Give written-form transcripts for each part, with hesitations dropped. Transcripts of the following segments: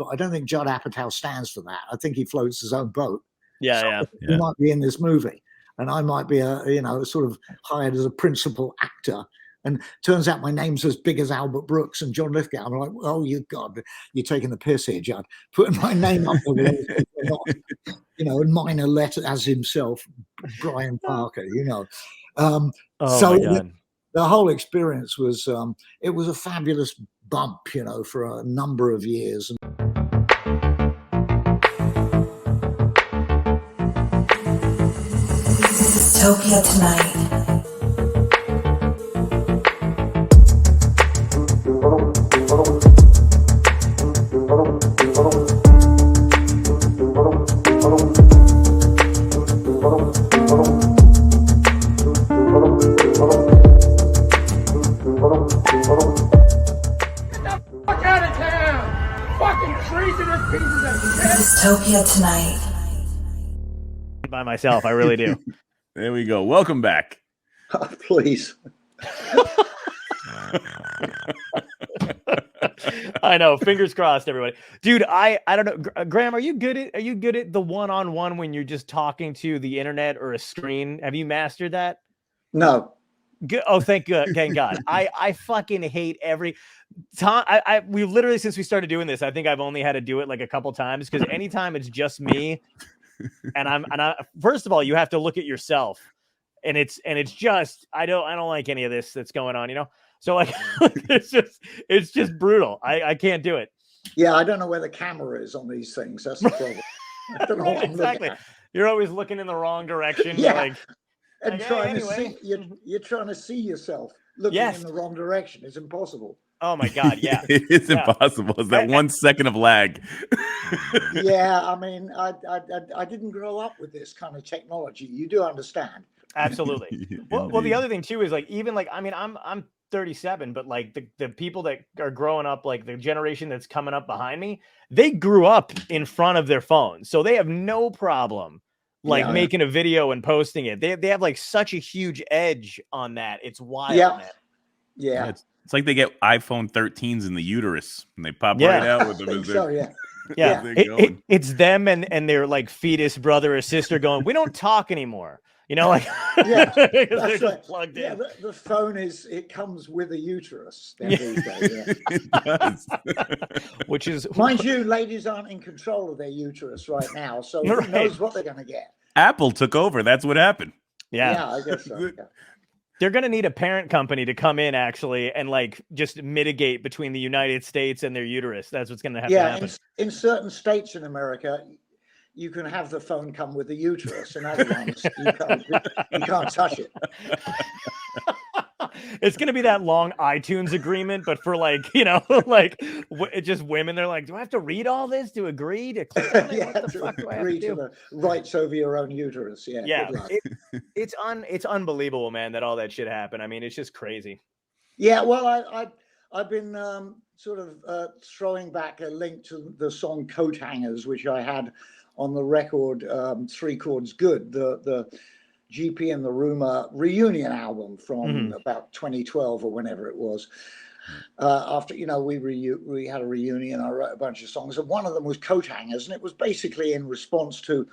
but I don't think Judd Apatow stands for that. I think he floats his own boat. Yeah. He might be in this movie, and I might be sort of hired as a principal actor. And turns out my name's as big as Albert Brooks and John Lithgow. I'm like, oh, God, you're taking the piss here, Judd. Putting my name up there with not, in minor letter as himself, Brian Parker, Oh so my God. The whole experience was, it was a fabulous bump, for a number of years. Dystopia Tonight. Dystopia Tonight. By myself, I really do. There we go. Welcome back. Oh, please. I know. Fingers crossed, everybody. Dude, I don't know. Graham, are you good at the one-on-one when you're just talking to the internet or a screen? Have you mastered that? No. Good. Oh, thank God. I fucking hate every time. We literally, since we started doing this, I think I've only had to do it like a couple times, because anytime it's just me, and I first of all, you have to look at yourself, and it's just I don't like any of this that's going on, So like it's just brutal. I can't do it. Yeah, I don't know where the camera is on these things. That's the problem. I don't know what I'm exactly. looking at. You're always looking in the wrong direction. Yeah. Like, trying to see you're trying to see yourself looking in the wrong direction. It's impossible. Oh my God, yeah. It's impossible. It's that 1 second of lag. Yeah, I mean, I didn't grow up with this kind of technology. You do understand. Absolutely. Well, the other thing too is like, even like, I mean, I'm 37, but like the people that are growing up, like the generation that's coming up behind me, they grew up in front of their phones, so they have no problem making a video and posting it. They have like such a huge edge on that. It's wild. Yeah. It's like they get iPhone 13s in the uterus and they pop right out with them. It's them and their like fetus brother or sister going, we don't talk anymore. That's they're just plugged in. Yeah, the phone it comes with a uterus. It does. Which is, mind you, ladies aren't in control of their uterus right now, so who knows what they're going to get. Apple took over. That's what happened. Yeah, I guess so. Yeah. They're going to need a parent company to come in actually and like just mitigate between the United States and their uterus. That's what's going to have to happen. In certain states in America, you can have the phone come with the uterus, and other ones you can't touch it. It's going to be that long iTunes agreement, but for like, just women. They're like, do I have to read all this to agree to click on it? What the fuck do I have to do? To the rights over your own uterus. Yeah. It's unbelievable, man, that all that shit happened. I mean, it's just crazy. Yeah. Well, I've been sort of throwing back a link to the song Coat Hangers, which I had on the record, 3 Chords Good, the GP and the Rumor reunion album from about 2012 or whenever it was. After, we had a reunion, I wrote a bunch of songs, and one of them was Coat Hangers, and it was basically in response to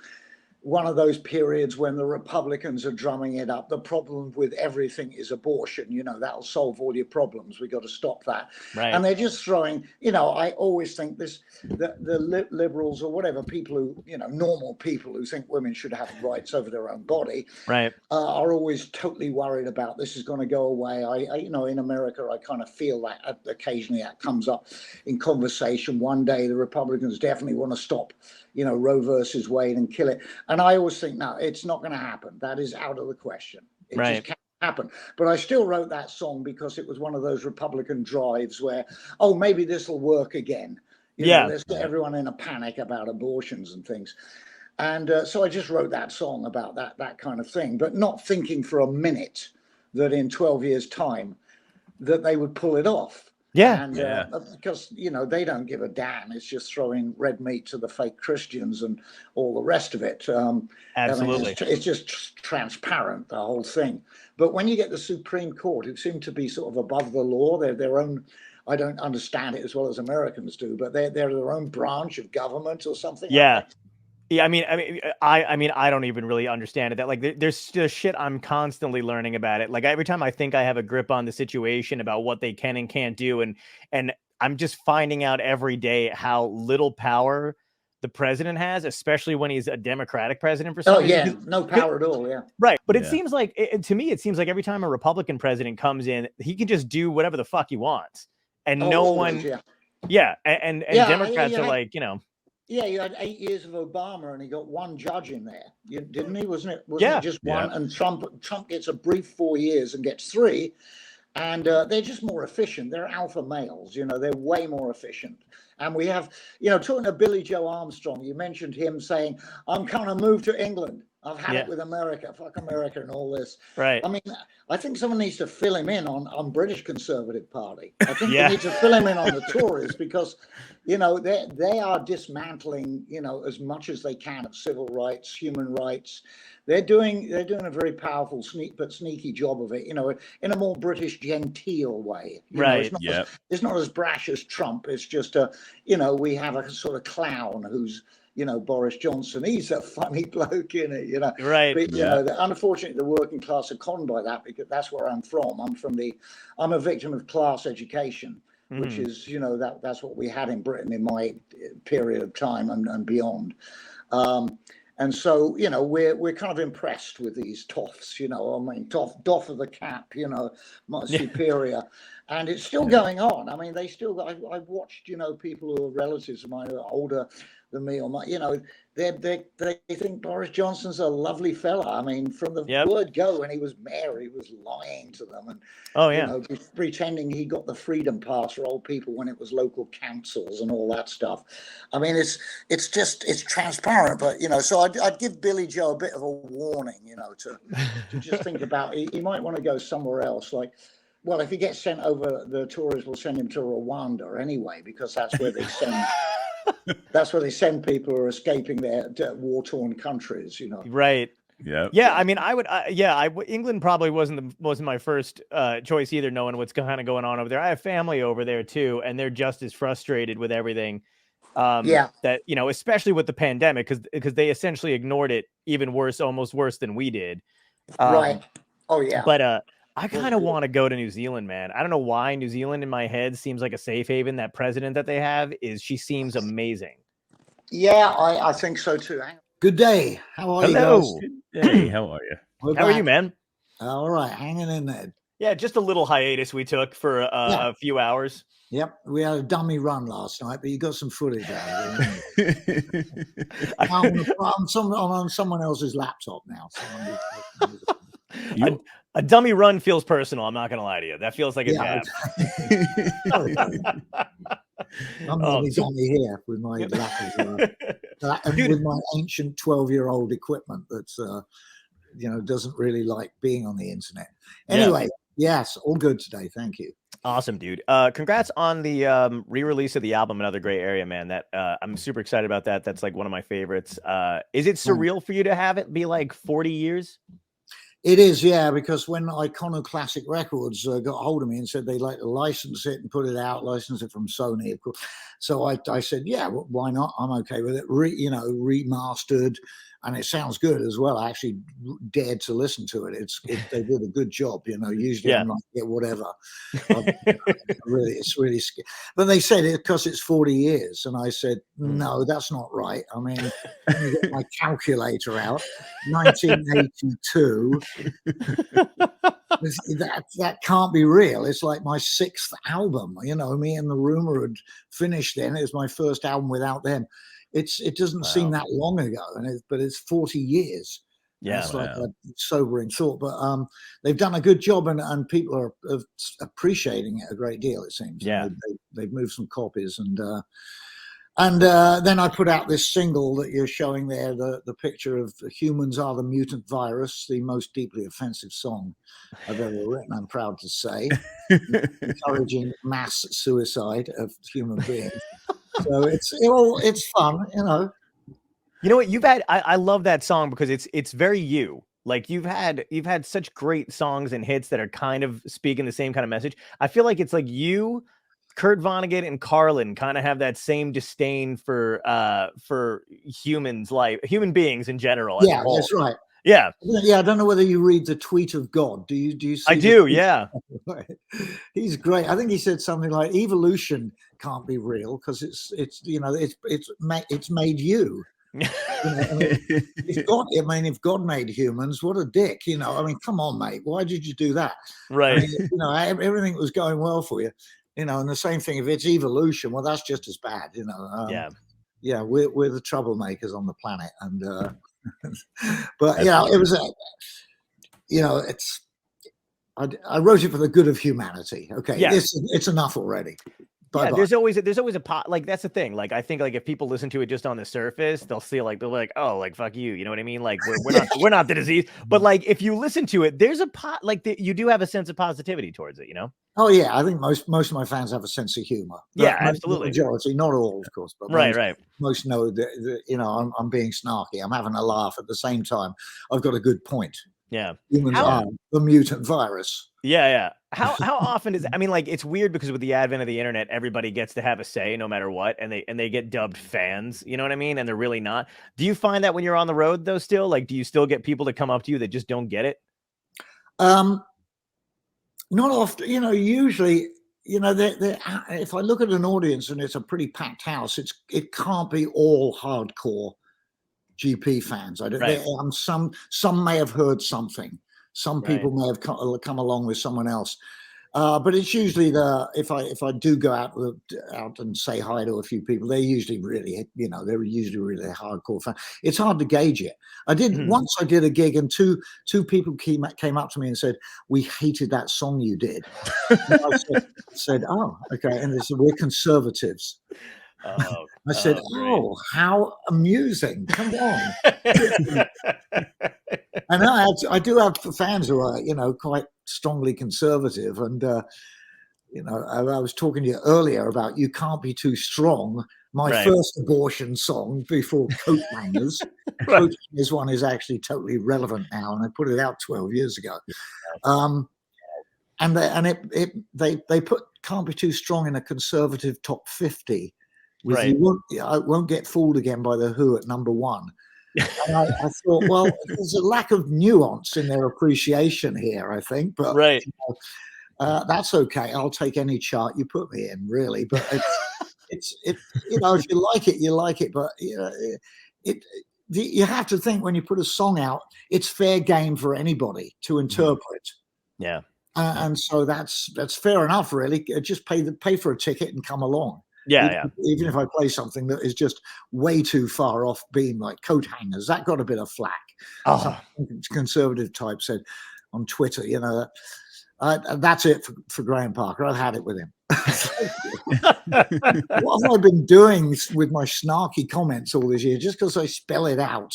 one of those periods when the Republicans are drumming it up. The problem with everything is abortion. That'll solve all your problems. We got to stop that. Right. And they're just throwing, I always think the liberals or whatever, people who, normal people who think women should have rights over their own body, right, are always totally worried about this is going to go away. I in America, I kind of feel that occasionally that comes up in conversation. One day the Republicans definitely want to stop, Roe versus Wade and kill it. And I always think, no, it's not going to happen. That is out of the question. It just can't happen. But I still wrote that song because it was one of those Republican drives where, maybe this will work again. Let's get everyone in a panic about abortions and things. And so I just wrote that song about that kind of thing, but not thinking for a minute that in 12 years' time that they would pull it off. Because they don't give a damn. It's just throwing red meat to the fake Christians and all the rest of it. Absolutely, it's just transparent, the whole thing. But when you get the Supreme Court, who seem to be sort of above the law, they're their own I don't understand it as well as Americans do, but they're their own branch of government or something. Yeah. Yeah, I mean, I don't even really understand it. That like, there's just shit I'm constantly learning about it. Like every time I think I have a grip on the situation about what they can and can't do, and I'm just finding out every day how little power the president has, especially when he's a Democratic president for some reason. Yeah, no power at all. Yeah, right. But it seems like to me, it seems like every time a Republican president comes in, he can just do whatever the fuck he wants, and no always, one. Yeah, and Democrats are like, Yeah, you had 8 years of Obama, and he got one judge in there, didn't he? Wasn't it just one? And Trump gets a brief 4 years and gets 3, and they're just more efficient. They're alpha males, they're way more efficient. And we have, talking to Billie Joe Armstrong, you mentioned him saying, "I'm kind of moved to England. I've had it with America, fuck America," and all this. Right. I mean, I think someone needs to fill him in on British Conservative Party. I think they need to fill him in on the Tories, because, they are dismantling, as much as they can of civil rights, human rights. They're doing a very powerful, sneaky job of it, in a more British genteel way. Right. It's not as brash as Trump. It's just we have a sort of clown who's, Boris Johnson. He's a funny bloke, Right. But, unfortunately, the working class are conned by that, because that's where I'm from. I'm a victim of class education, which is, that's what we had in Britain in my period of time and beyond. And so, we're kind of impressed with these toffs, doff of the cap, my superior. And it's still going on. I mean, I've watched, people who are relatives of mine who are older than me, or they think Boris Johnson's a lovely fella. I mean, from the word go, when he was mayor, he was lying to them and pretending he got the freedom pass for old people when it was local councils and all that stuff. I mean, it's transparent, but so I'd give Billie Joe a bit of a warning, to just think about. He might want to go somewhere else, like. Well, if he gets sent over, the Tories will send him to Rwanda anyway, because that's where they send. That's where they send people who are escaping their war-torn countries. Right. Yeah. Yeah. I mean, England probably wasn't my first choice either, knowing what's kind of going on over there. I have family over there too, and they're just as frustrated with everything. That especially with the pandemic, because they essentially ignored it even worse, almost worse than we did. Right. Oh yeah. But I kind of want to go to New Zealand, man. I don't know why New Zealand in my head seems like a safe haven. That president that they have she seems amazing. Yeah, I think so too. Good day. How are you guys? Hey, how are you? How are you, man? All right, hanging in there. Yeah, just a little hiatus we took for a few hours. Yep, we had a dummy run last night, but you got some footage out of it. I'm on someone else's laptop now. A dummy run feels personal. I'm not going to lie to you. That feels like a jab. I'm only here with my lappers, with my ancient 12-year-old equipment that's doesn't really like being on the internet. Anyway, yes, all good today. Thank you. Awesome, dude. Congrats on the re-release of the album, Another Gray Area, man. That I'm super excited about that. That's like one of my favorites. Is it surreal for you to have it be like 40 years? It is, yeah, because when Iconoclastic Records got hold of me and said they'd like to license it and put it out, license it from Sony, of course. So I said, yeah, why not? I'm okay with it. Remastered, and it sounds good as well. I actually dared to listen to it. They did a good job, Usually I'm like, yeah, whatever. It's really scary. But they said it because it's 40 years, and I said, no, that's not right. I mean, let me get my calculator out. 1982. That can't be real. It's like my 6th album. Me and the Rumor had finished then. It was my first album without them. It doesn't seem that long ago, but it's 40 years. Yeah, it's like a sobering thought. But they've done a good job, and people are appreciating it a great deal. It seems. Yeah, they've moved some copies, and then I put out this single that you're showing there, the picture of Humans Are the Mutant Virus, the most deeply offensive song I've ever written, I'm proud to say, encouraging mass suicide of human beings. So it's fun, You know what? I love that song because it's very you. Like you've had such great songs and hits that are kind of speaking the same kind of message. I feel like it's like you Kurt Vonnegut and Carlin kind of have that same disdain for human beings in general. Yeah, that's right. Yeah. Yeah, I don't know whether you read the tweet of God. Do you see? I do, yeah. He's great. I think he said something like evolution can't be real because it's made you. If God made humans, what a dick, I mean, come on, mate, why did you do that? Right. I mean, everything was going well for you, and the same thing, if it's evolution, well, that's just as bad, yeah, we're the troublemakers on the planet, and but it was it's I wrote it for the good of humanity. Okay, yeah. It's enough already. Yeah, there's always a pot. Like, that's the thing. Like, I think, like, if people listen to it just on the surface, they'll like, oh, like, fuck you. You know what I mean? Like, we're not the disease. But like, if you listen to it, there's a pot. Like, you do have a sense of positivity towards it. Oh yeah, I think most of my fans have a sense of humor. Yeah, absolutely. Majority, not all, of course, but right. Most know that I'm being snarky. I'm having a laugh at the same time. I've got a good point. Yeah, humans are the mutant virus. Yeah. How often is? I mean, like, it's weird because with the advent of the internet, everybody gets to have a say no matter what, and they get dubbed fans. You know what I mean? And they're really not. Do you find that when you're on the road though? Still, like, do you still get people to come up to you that just don't get it? Not often. Usually, if I look at an audience and it's a pretty packed house, it can't be all hardcore GP fans. I don't. Right. Some may have heard something. Some people may have come along with someone else, but it's usually if I do go out and say hi to a few people, they're usually really hardcore fan. It's hard to gauge it. Once I did a gig and two people came up to me and said, "We hated that song you did." And I said, "Oh, okay," and they said, "We're conservatives." I said, "Oh, how amusing! Come on." And I do have fans who are, quite strongly conservative. And, I was talking to you earlier about You Can't Be Too Strong. My first abortion song before Coat Hangers. Coat Hangers one is actually totally relevant now, and I put it out 12 years ago. And they put Can't Be Too Strong in a conservative top 50. I won't get fooled again by the Who at number 1. And I thought, well, there's a lack of nuance in their appreciation here, I think. But that's okay. I'll take any chart you put me in, really. But it's if you like it, you like it. But you have to think when you put a song out, it's fair game for anybody to interpret. Yeah. And so that's fair enough, really. Just pay for a ticket and come along. Yeah. Even if I play something that is just way too far off being like Coat Hangers, that got a bit of flack. Some conservative type said on Twitter, that's it for Graham Parker. I've had it with him. What have I been doing with my snarky comments all this year? Just because I spell it out,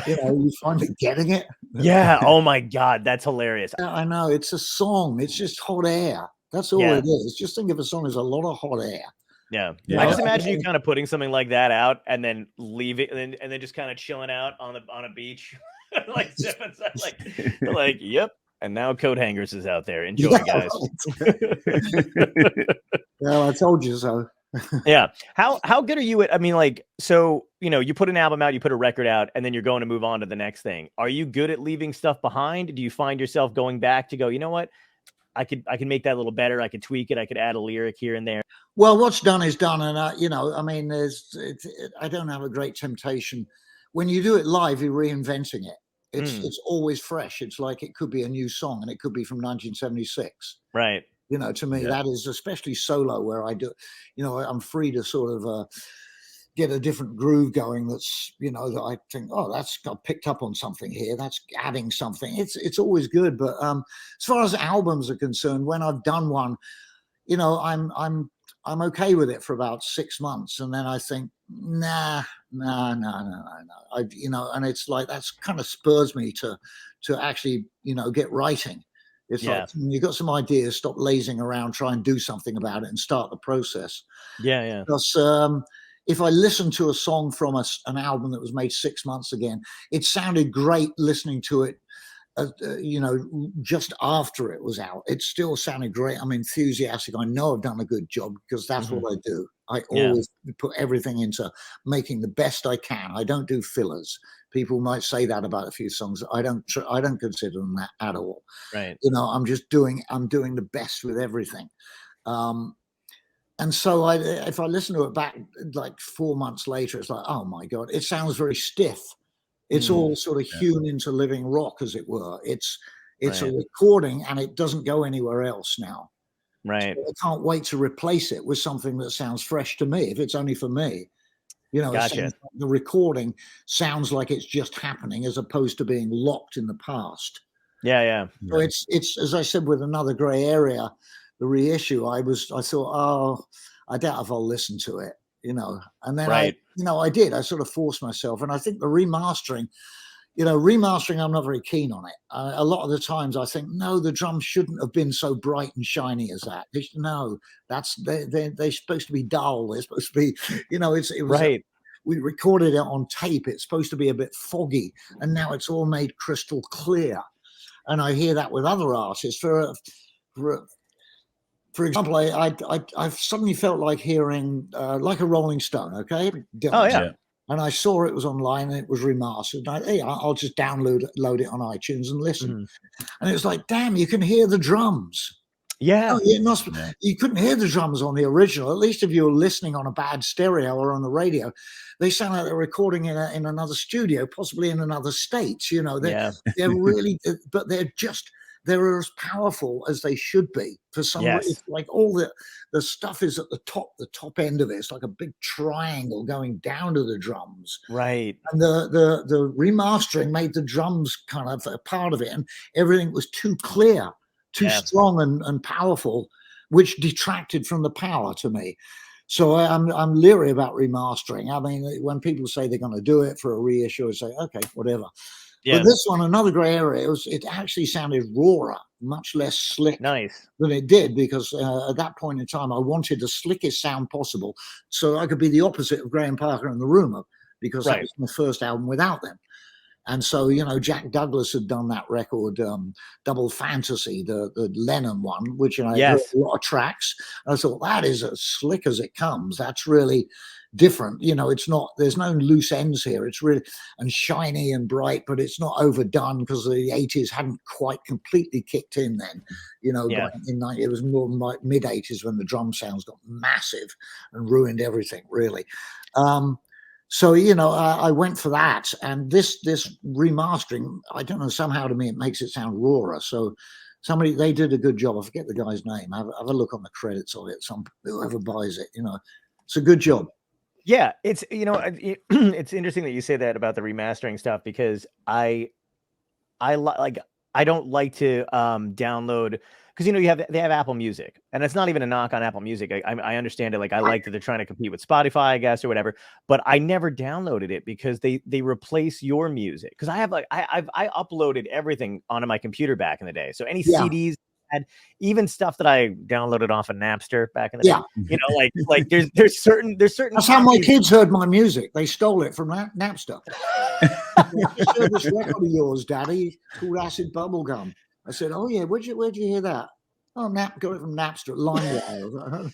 you finally getting it? Yeah. Oh my God, that's hilarious. I know, it's a song. It's just hot air. That's all it is. Just think of a song as a lot of hot air. Yeah. I just imagine you kind of putting something like that out and then leave it and then just kind of chilling out on a beach, like sipping like, yep. And now Coat Hangers is out there. Enjoy, guys. Well, I told you so. Yeah. How good are you at? I mean, like, so you put an album out, you put a record out, and then you're going to move on to the next thing. Are you good at leaving stuff behind? Do you find yourself going back to go, you know what? I can make that a little better. I could tweak it. I could add a lyric here and there. Well, what's done is done. And, I mean, I don't have a great temptation. When you do it live, you're reinventing it. It's always fresh. It's like it could be a new song and it could be from 1976. Right. To me, that is especially solo where I do, I'm free to sort of get a different groove going. That's, that I think, that's got picked up on something here. That's adding something. It's always good. But as far as albums are concerned, when I've done one, I'm okay with it for about 6 months, and then I think, no. And it's like that's kind of spurs me to actually, get writing. It's like you got some ideas, stop lazing around, try and do something about it, and start the process. Yeah. Because if I listen to a song from an album that was made 6 months again, it sounded great listening to it you know, just after it was out, it still sounded great. I'm enthusiastic. I know I've done a good job because that's what I do. I always put everything into making the best I can. I don't do fillers. People might say that about a few songs. I don't consider them that at all. Right. You know, I'm doing the best with everything. And so if I listen to it back like 4 months later, it's like, oh my God, it sounds very stiff. It's all sort of hewn into living rock, as it were. It's a recording, and it doesn't go anywhere else now. Right. So I can't wait to replace it with something that sounds fresh to me, if it's only for me. You know, Gotcha. the recording sounds like it's just happening, as opposed to being locked in the past. Yeah. So it's as I said with Another Grey Area, the reissue. I thought, oh, I doubt if I'll listen to it. You know, and then I did. I sort of forced myself, and I think the remastering, I'm not very keen on it. A lot of the times I think, no, the drums shouldn't have been so bright and shiny as that. No, they're supposed to be dull. They're supposed to be, it was right. We recorded it on tape. It's supposed to be a bit foggy, and now it's all made crystal clear. And I hear that with other artists. For example, I've suddenly felt like hearing like a Rolling Stone, okay? Oh, yeah. And I saw it was online and it was remastered. I'll just load it on iTunes and listen. And it was like, damn, you can hear the drums. Yeah. You couldn't hear the drums on the original. At least if you were listening on a bad stereo or on the radio, they sound like they're recording in another studio, possibly in another state. You know, they're really, but they're as powerful as they should be. For some reason, it's like all the stuff is at the top end of it. It's like a big triangle going down to the drums. Right. And the remastering made the drums kind of a part of it, and everything was too clear, too strong and powerful, which detracted from the power to me. So I'm leery about remastering. I mean, when people say they're going to do it for a reissue, I say, okay, whatever. Yeah. But this one, Another Grey Area, it actually sounded rawer, much less slick than it did, because at that point in time, I wanted the slickest sound possible so I could be the opposite of Graham Parker and the Rumour, because that was my first album without them. And so, Jack Douglas had done that record, Double Fantasy, the Lennon one, which I heard a lot of tracks. And I thought, that is as slick as it comes. That's really different. It's not, there's no loose ends here. It's really and shiny and bright, but it's not overdone, because the 80s hadn't quite completely kicked in then. It was more like mid 80s when the drum sounds got massive and ruined everything, really. So, I went for that, and this remastering, I don't know, somehow to me it makes it sound rawer. So they did a good job. I forget the guy's name. Have a look on the credits of it. Whoever buys it, it's a good job. Yeah, it's it's interesting that you say that about the remastering stuff, because I don't like to download, because they have Apple Music, and it's not even a knock on Apple Music. I understand it. Like, I like that they're trying to compete with Spotify, I guess, or whatever. But I never downloaded it because they replace your music. Because I have I uploaded everything onto my computer back in the day. So any CDs. Even stuff that I downloaded off of Napster back in the day, like there's certain. That's how my kids heard my music. They stole it from Napster. Just heard this record of yours, Daddy, called Acid Bubblegum. I said, "Oh yeah, where'd you hear that?" Oh, got it from Napster, LimeWire.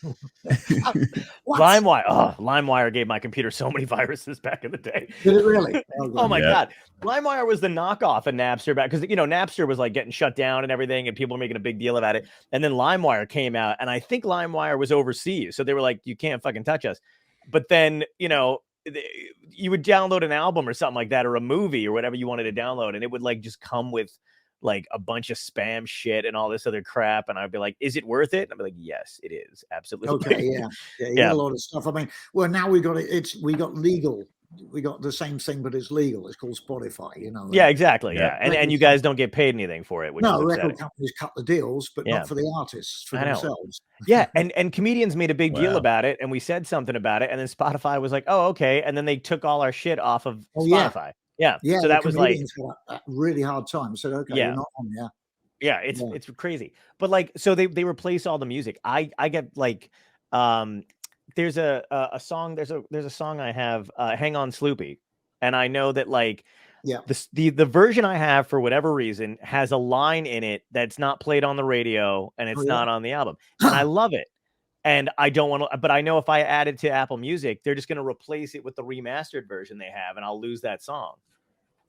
LimeWire. Oh, LimeWire gave my computer so many viruses back in the day. Did it really? Oh my God. LimeWire was the knockoff of Napster back, because Napster was like getting shut down and everything, and people were making a big deal about it. And then LimeWire came out, and I think LimeWire was overseas, so they were like, "You can't fucking touch us." But then you would download an album or something like that, or a movie or whatever you wanted to download, and it would like just come with like a bunch of spam shit and all this other crap, and I'd be like, "Is it worth it?" And I'd be like, "Yes, it is, absolutely." Okay, you got a lot of stuff. I mean, well, now we got legal. We got the same thing, but it's legal. It's called Spotify, Yeah, exactly. Yeah. And you guys don't get paid anything for it, which is record companies cut the deals, but not for the artists, for themselves. Yeah, and comedians made a big deal about it, and we said something about it, and then Spotify was like, "Oh, okay," and then they took all our shit off of Spotify. Yeah. So that was like a really hard time. So okay, you're not on. Yeah, it's crazy. But like, so they replace all the music. I get like, there's a song, there's a song I have, Hang On Sloopy, and I know that like Yeah. The version I have, for whatever reason, has a line in it that's not played on the radio and it's Oh, yeah? not on the album. And I love it. And I don't want to, but I know if I add it to Apple Music, they're just going to replace it with the remastered version they have, and I'll lose that song.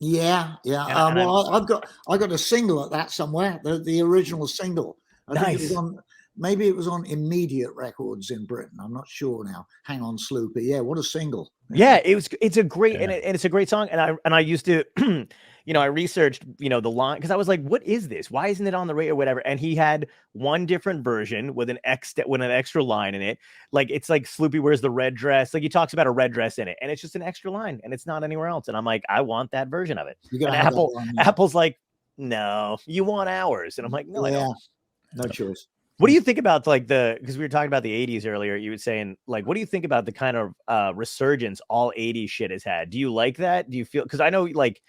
Yeah. Well, I got a single at that somewhere. The original single. I think it was on, maybe it was on Immediate Records in Britain. I'm not sure now. Hang on, Sloopy. Yeah, what a single. Yeah, it's a great and it's a great song. And I used to, I researched, the line, because I was like, what is this? Why isn't it on the radio or whatever? And he had one different version with an extra line in it. Like, it's like Sloopy wears the red dress. Like, he talks about a red dress in it, and it's just an extra line, and it's not anywhere else. And I'm like, I want that version of it. And Apple's like, no, you want ours. And I'm like, no, I don't. No choice. What do you think about because we were talking about the 80s earlier, you were saying, like, what do you think about the kind of resurgence all 80s shit has had? Do you like that? Do you feel, because I know, like,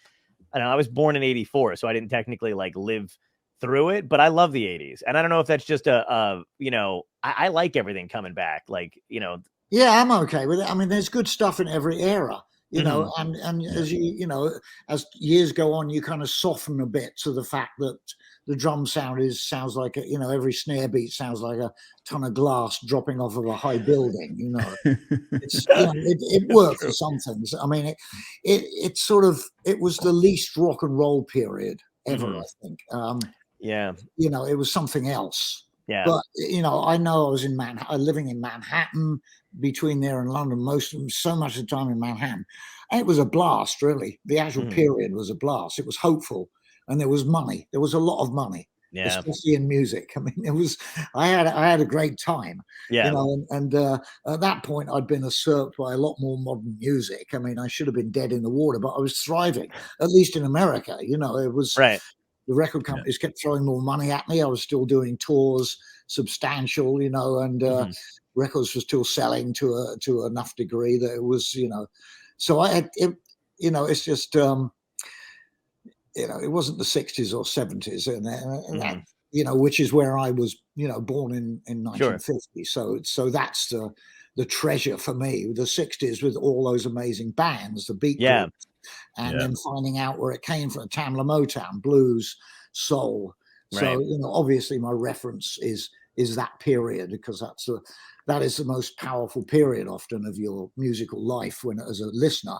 I don't know, I was born in 84, so I didn't technically like live through it, but I love the 80s. And I don't know if that's just I like everything coming back. Like, Yeah, I'm okay with it. I mean, there's good stuff in every era, know, and as as years go on, you kind of soften a bit to the fact that the drum sounds like every snare beat sounds like a ton of glass dropping off of a high building. It's it worked for some things. I mean, it was the least rock and roll period ever. I think. It was something else. Yeah. But I know I was in living in Manhattan, between there and London, so much of the time in Manhattan, and it was a blast. Really, the actual period was a blast. It was hopeful. And there was money. There was a lot of money, especially in music. I mean, I had a great time. Yeah. And at that point, I'd been usurped by a lot more modern music. I mean, I should have been dead in the water, but I was thriving, at least in America. It was right. The record companies kept throwing more money at me. I was still doing tours, substantial, and records were still selling to enough degree that it was, So I had it. It's just. It wasn't the 60s or 70s, and that, which is where I was, born in 1950. Sure. So that's the treasure for me. The 60s with all those amazing bands, the beat groups, and then finding out where it came from: Tamla Motown, blues, soul. Right. So obviously my reference is that period, because that is the most powerful period often of your musical life, when as a listener.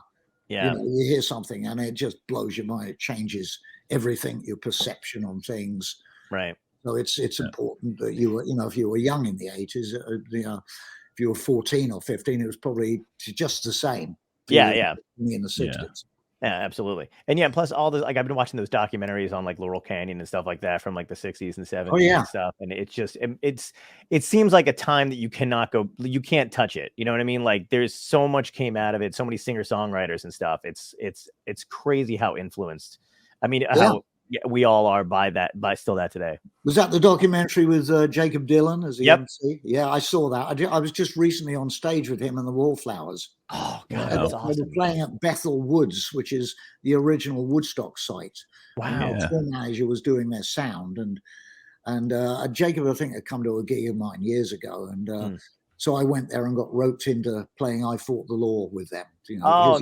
Yeah. You hear something and it just blows your mind. It changes everything, your perception on things. Right. So it's important that you were, if you were young in the 80s, if you were 14 or 15, it was probably just the same. Yeah. Me in the 60s. Yeah, absolutely. And plus all the, like, I've been watching those documentaries on like Laurel Canyon and stuff like that from like the 60s and 70s and stuff. And it's just, it seems like a time that you can't touch it. You know what I mean? Like, there's so much came out of it, so many singer-songwriters and stuff. It's crazy how influenced, how we all are by still that today. Was that the documentary with Jacob Dylan as the MC? Yeah, I saw that. I was just recently on stage with him and the Wallflowers. Oh, God, that's awesome. They were playing at Bethel Woods, which is the original Woodstock site. Wow. The tour manager was doing their sound, and Jacob, I think, had come to a gig of mine years ago, and so I went there and got roped into playing "I Fought the Law" with them.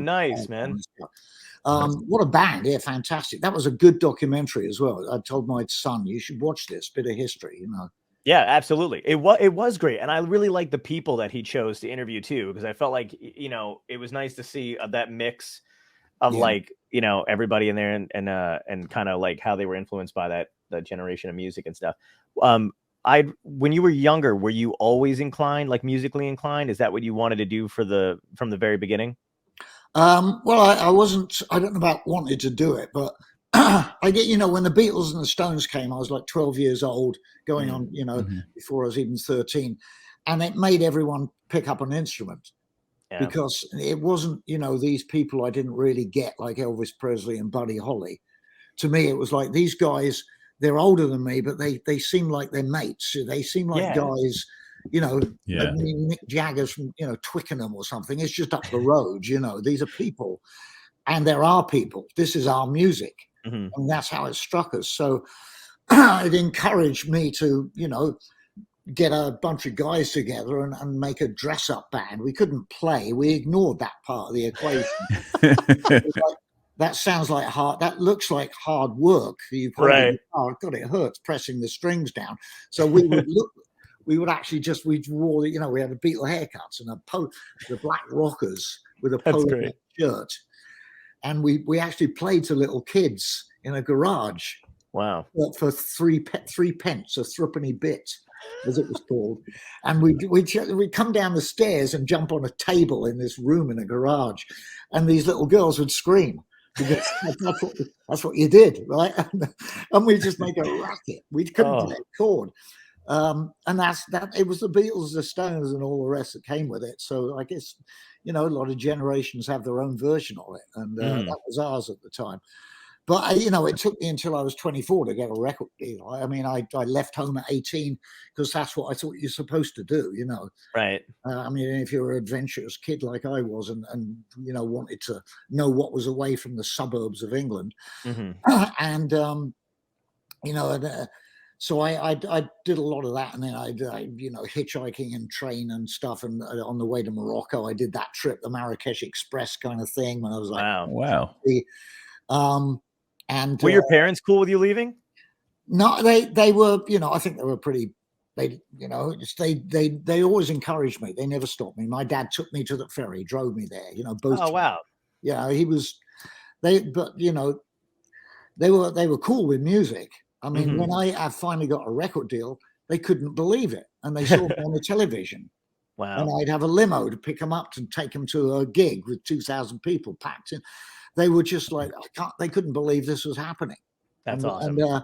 Nice, man. What a band. Yeah, fantastic. That was a good documentary as well. I told my son, you should watch this bit of history, Yeah, absolutely. It was great. And I really liked the people that he chose to interview too, because I felt like, it was nice to see that mix of everybody in there and kind of like how they were influenced by that generation of music and stuff. When you were younger, were you always musically inclined? Is that what you wanted to do from the very beginning? Well, I wasn't, I don't know about wanted to do it, but I get, when the Beatles and the Stones came, I was like 12 years old, going on, before I was even 13, and it made everyone pick up an instrument because it wasn't, these people I didn't really get, like Elvis Presley and Buddy Holly. To me, it was like, these guys, they're older than me, but they seem like they're mates. They seem like guys, Mick Jagger's from, Twickenham or something. It's just up the road, these are people, and there are people. This is our music. And that's how it struck us. So it encouraged me to, get a bunch of guys together and make a dress-up band. We couldn't play. We ignored that part of the equation. that sounds like hard. That looks like hard work. You play the guitar. God, it hurts pressing the strings down. So we would look. We would actually just we wore, you know, we had the Beatle haircuts and the black rockers with a polo shirt, and we actually played to little kids in a garage. Wow! For three pence, a threepenny bit, as it was called, and we'd come down the stairs and jump on a table in this room in a garage, and these little girls would scream. Because that's what you did, right? And we just make a racket. We couldn't play a chord. And that it was the Beatles, the Stones, and all the rest that came with it. So I guess, you know, a lot of generations have their own version of it, and that was ours at the time. But you know, it took me until I was 24 to get a record deal. I mean, I left home at 18 because that's what I thought you're supposed to do. You know, right? I mean, if you're an adventurous kid like I was, and you know, wanted to know what was away from the suburbs of England, and you know, so I did a lot of that, and then I you know, hitchhiking and train and stuff, and on the way to Morocco, I did that trip, the Marrakesh Express kind of thing, when I was like, wow. And were your parents cool with you leaving? No, they were, you know, I think they were pretty. They, you know, they always encouraged me. They never stopped me. My dad took me to the ferry, drove me there. You know, both. Oh wow. Yeah, he was. But you know, they were cool with music. I mean, when I finally got a record deal, they couldn't believe it, and they saw me on the television. Wow. And I'd have a limo to pick them up and take them to a gig with 2,000 people packed in. They were just like, they couldn't believe this was happening. That's awesome. And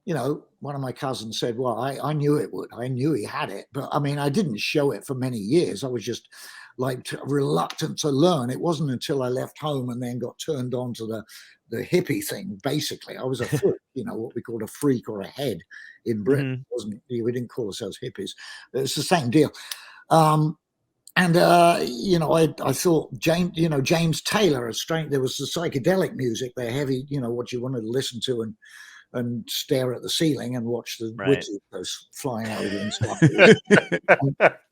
you know, one of my cousins said, well, I knew it would. I knew he had it. But I mean, I didn't show it for many years. I was just like reluctant to learn. It wasn't until I left home and then got turned on to the hippie thing. Basically, I was a freak, you know, what we called a freak or a head in Britain. We didn't call ourselves hippies. It's the same deal. And you know, I thought James Taylor, there was the psychedelic music, the heavy, you know, what you wanted to listen to and stare at the ceiling and watch the witches flying over and stuff.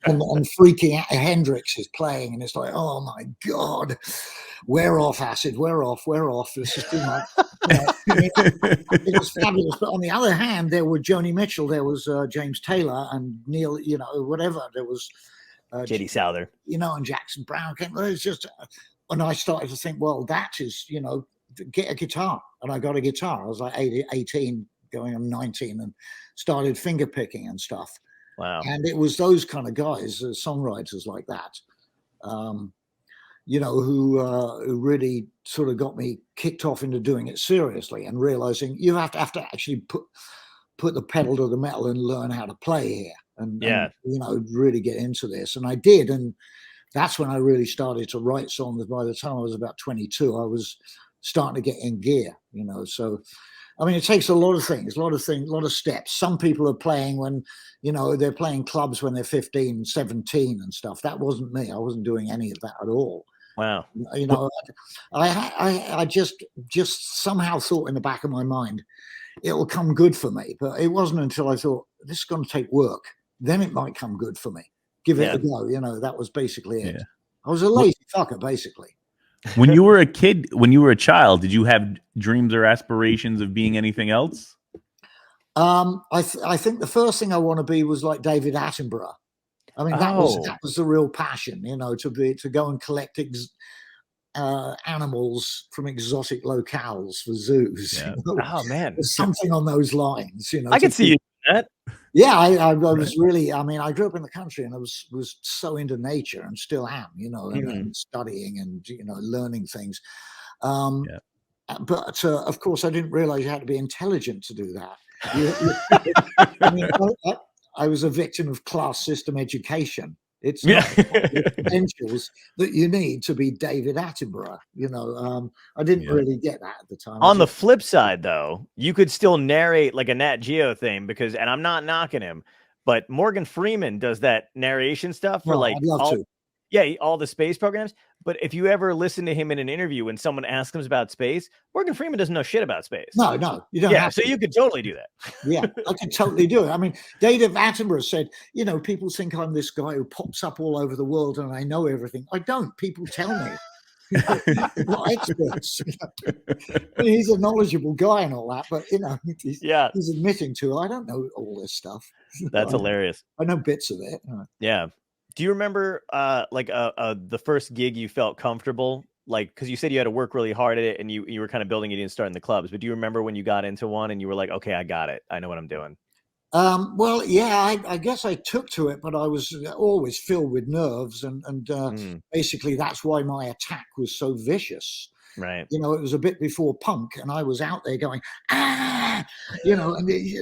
and freaking out. Hendrix is playing, and it's like, oh my God, wear off acid, wear off. This is too much. It was fabulous. But on the other hand, there were Joni Mitchell, there was James Taylor, and Neil, you know, whatever. There was J.D. Souther, you know, and Jackson Brown came. It's just, and I started to think, well, that is, you know, get a guitar. And I got a guitar. I was like 18, going on 19, and started finger picking and stuff. Wow. And it was those kind of guys, songwriters like that, you know, who really sort of got me kicked off into doing it seriously and realizing you have to actually put the pedal to the metal and learn how to play here. And you know, really get into this. And I did. And that's when I really started to write songs. By the time I was about 22, I was starting to get in gear, you know. So, I mean, it takes a lot of things, a lot of steps. Some people are playing when, you know, they're playing clubs when they're 15, 17 and stuff. That wasn't me. I wasn't doing any of that at all. Wow. You know, I just somehow thought in the back of my mind, it'll come good for me. But it wasn't until I thought, this is going to take work. Then it might come good for me. Give it a go. You know, that was basically it. I was a lazy fucker, basically. When you were a kid, when you were a child, did you have dreams or aspirations of being anything else? I think the first thing I want to be was like David Attenborough. I mean, that was the real passion, you know, to go and collect animals from exotic locales for zoos. Yeah. You know? Oh man, there's something on those lines, you know. I can see you doing that. Yeah, I was really. I mean, I grew up in the country, and I was so into nature, and still am, you know, and studying and, you know, learning things. But of course, I didn't realize you had to be intelligent to do that. I mean, I was a victim of class system education. It's not the credentials that you need to be David Attenborough. You know, I didn't really get that at the time. On the flip side, though, you could still narrate like a Nat Geo thing because, and I'm not knocking him, but Morgan Freeman does that narration stuff for like I'd love to. Yeah, all the space programs. But if you ever listen to him in an interview when someone asks him about space, Morgan Freeman doesn't know shit about space. No, you don't. Yeah, so you could totally do that. Yeah, I could totally do it. I mean, David Attenborough said, you know, people think I'm this guy who pops up all over the world and I know everything. I don't. People tell me. We're not experts. I mean, he's a knowledgeable guy and all that, but he's admitting to, I don't know all this stuff. That's hilarious. I know bits of it. Yeah. Do you remember the first gig you felt comfortable? Like, because you said you had to work really hard at it and you were kind of building it and starting the clubs, but do you remember when you got into one and you were like, okay, I got it. I know what I'm doing. Well, yeah, I guess I took to it, but I was always filled with nerves, and basically that's why my attack was so vicious. Right. It was a bit before punk, and I was out there going, and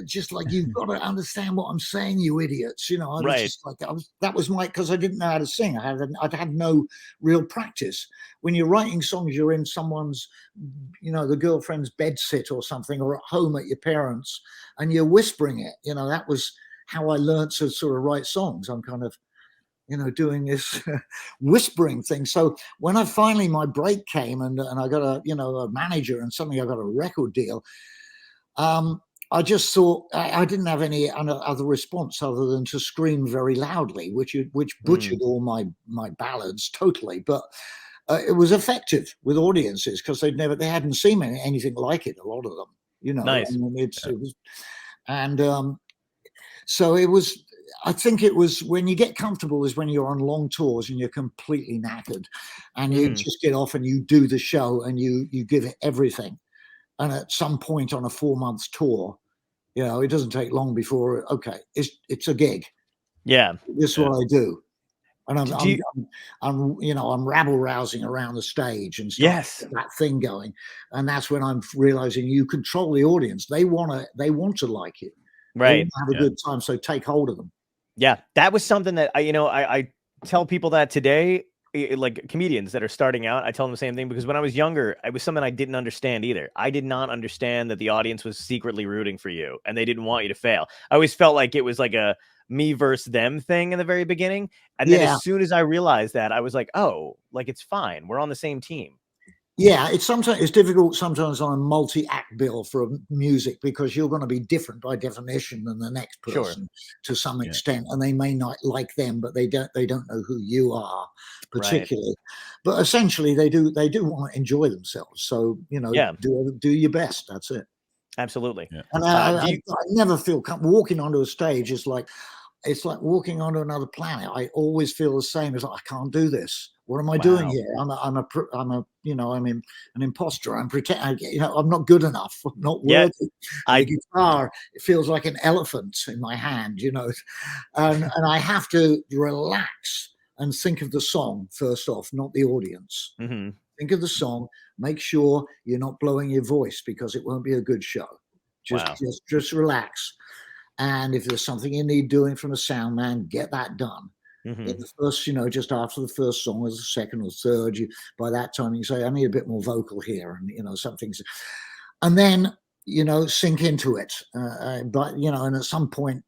just like, you've got to understand what I'm saying, you idiots. I was just like, that was because I didn't know how to sing. I'd had no real practice. When you're writing songs, you're in someone's, the girlfriend's bedsit or something, or at home at your parents', and you're whispering it. That was how I learned to sort of write songs. I'm kind of, doing this whispering thing. So when my break came and I got a manager, and suddenly I got a record deal, I just thought I didn't have any other response other than to scream very loudly, which butchered all my ballads totally. But it was effective with audiences because they hadn't seen anything like it. A lot of them, Nice. It was, and so it was. I think it was when you get comfortable is when you're on long tours and you're completely knackered, and you just get off and you do the show and you give it everything. And at some point on a 4-month tour, it doesn't take long before it's a gig. Yeah, this is what I do, and I'm rabble rousing around the stage and stuff. That thing going, and that's when I'm realizing you control the audience. They want to like it. Right. They have a good time, so take hold of them. Yeah, that was something that I tell people that today, like comedians that are starting out, I tell them the same thing, because when I was younger, it was something I didn't understand either. I did not understand that the audience was secretly rooting for you and they didn't want you to fail. I always felt like it was like a me versus them thing in the very beginning. And then as soon as I realized that, I was like, oh, like it's fine. We're on the same team. Yeah, it's difficult sometimes on a multi-act bill for music, because you're going to be different by definition than the next person to some extent, and they may not like them, but they don't know who you are particularly. Right. But essentially, they do want to enjoy themselves. So do your best. That's it. Absolutely. Yeah. And I never feel walking onto a stage is like. It's like walking onto another planet. I always feel the same. As I can't do this. What am I doing here? I'm an imposter. I'm pretending. I'm not good enough. I'm not worthy. The guitar, it feels like an elephant in my hand. And I have to relax and think of the song first off, not the audience. Mm-hmm. Think of the song. Make sure you're not blowing your voice, because it won't be a good show. Just relax. And if there's something you need doing from a sound man, get that done. Mm-hmm. In the first, just after the first song, or the second or third, by that time you say, I need a bit more vocal here, and some things, and then sink into it. But and at some point,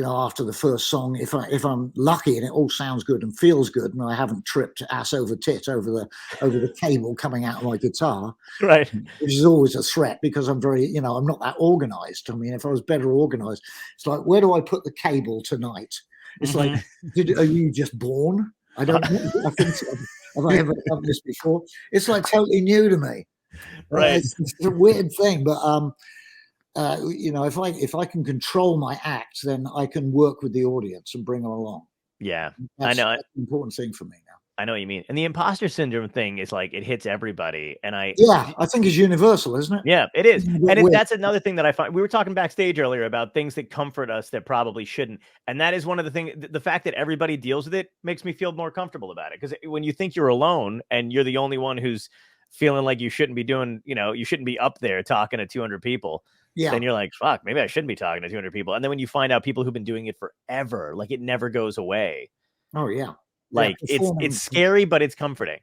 after the first song, if I'm lucky and it all sounds good and feels good, and I haven't tripped ass over tit over the cable coming out of my guitar, right, which is always a threat, because I'm very, I'm not that organized. I mean, if I was better organized, it's like, where do I put the cable tonight? It's like, are you just born? I don't know. I think so. Have I ever done this before? It's like totally new to me. Right. It's a weird thing, but if I can control my act, then I can work with the audience and bring them along. Yeah, that's, I know. That's an important thing for me now. I know what you mean. And the imposter syndrome thing is like, it hits everybody. And I think it's universal, isn't it? Yeah, it is. And that's another thing that I find. We were talking backstage earlier about things that comfort us that probably shouldn't. And that is one of the things, the fact that everybody deals with it makes me feel more comfortable about it. Because when you think you're alone and you're the only one who's feeling like you shouldn't be doing, you shouldn't be up there talking to 200 people. Yeah. Then you're like, fuck, maybe I shouldn't be talking to 200 people. And then when you find out people who've been doing it forever, like it never goes away. Oh yeah. Like it's scary, but it's comforting.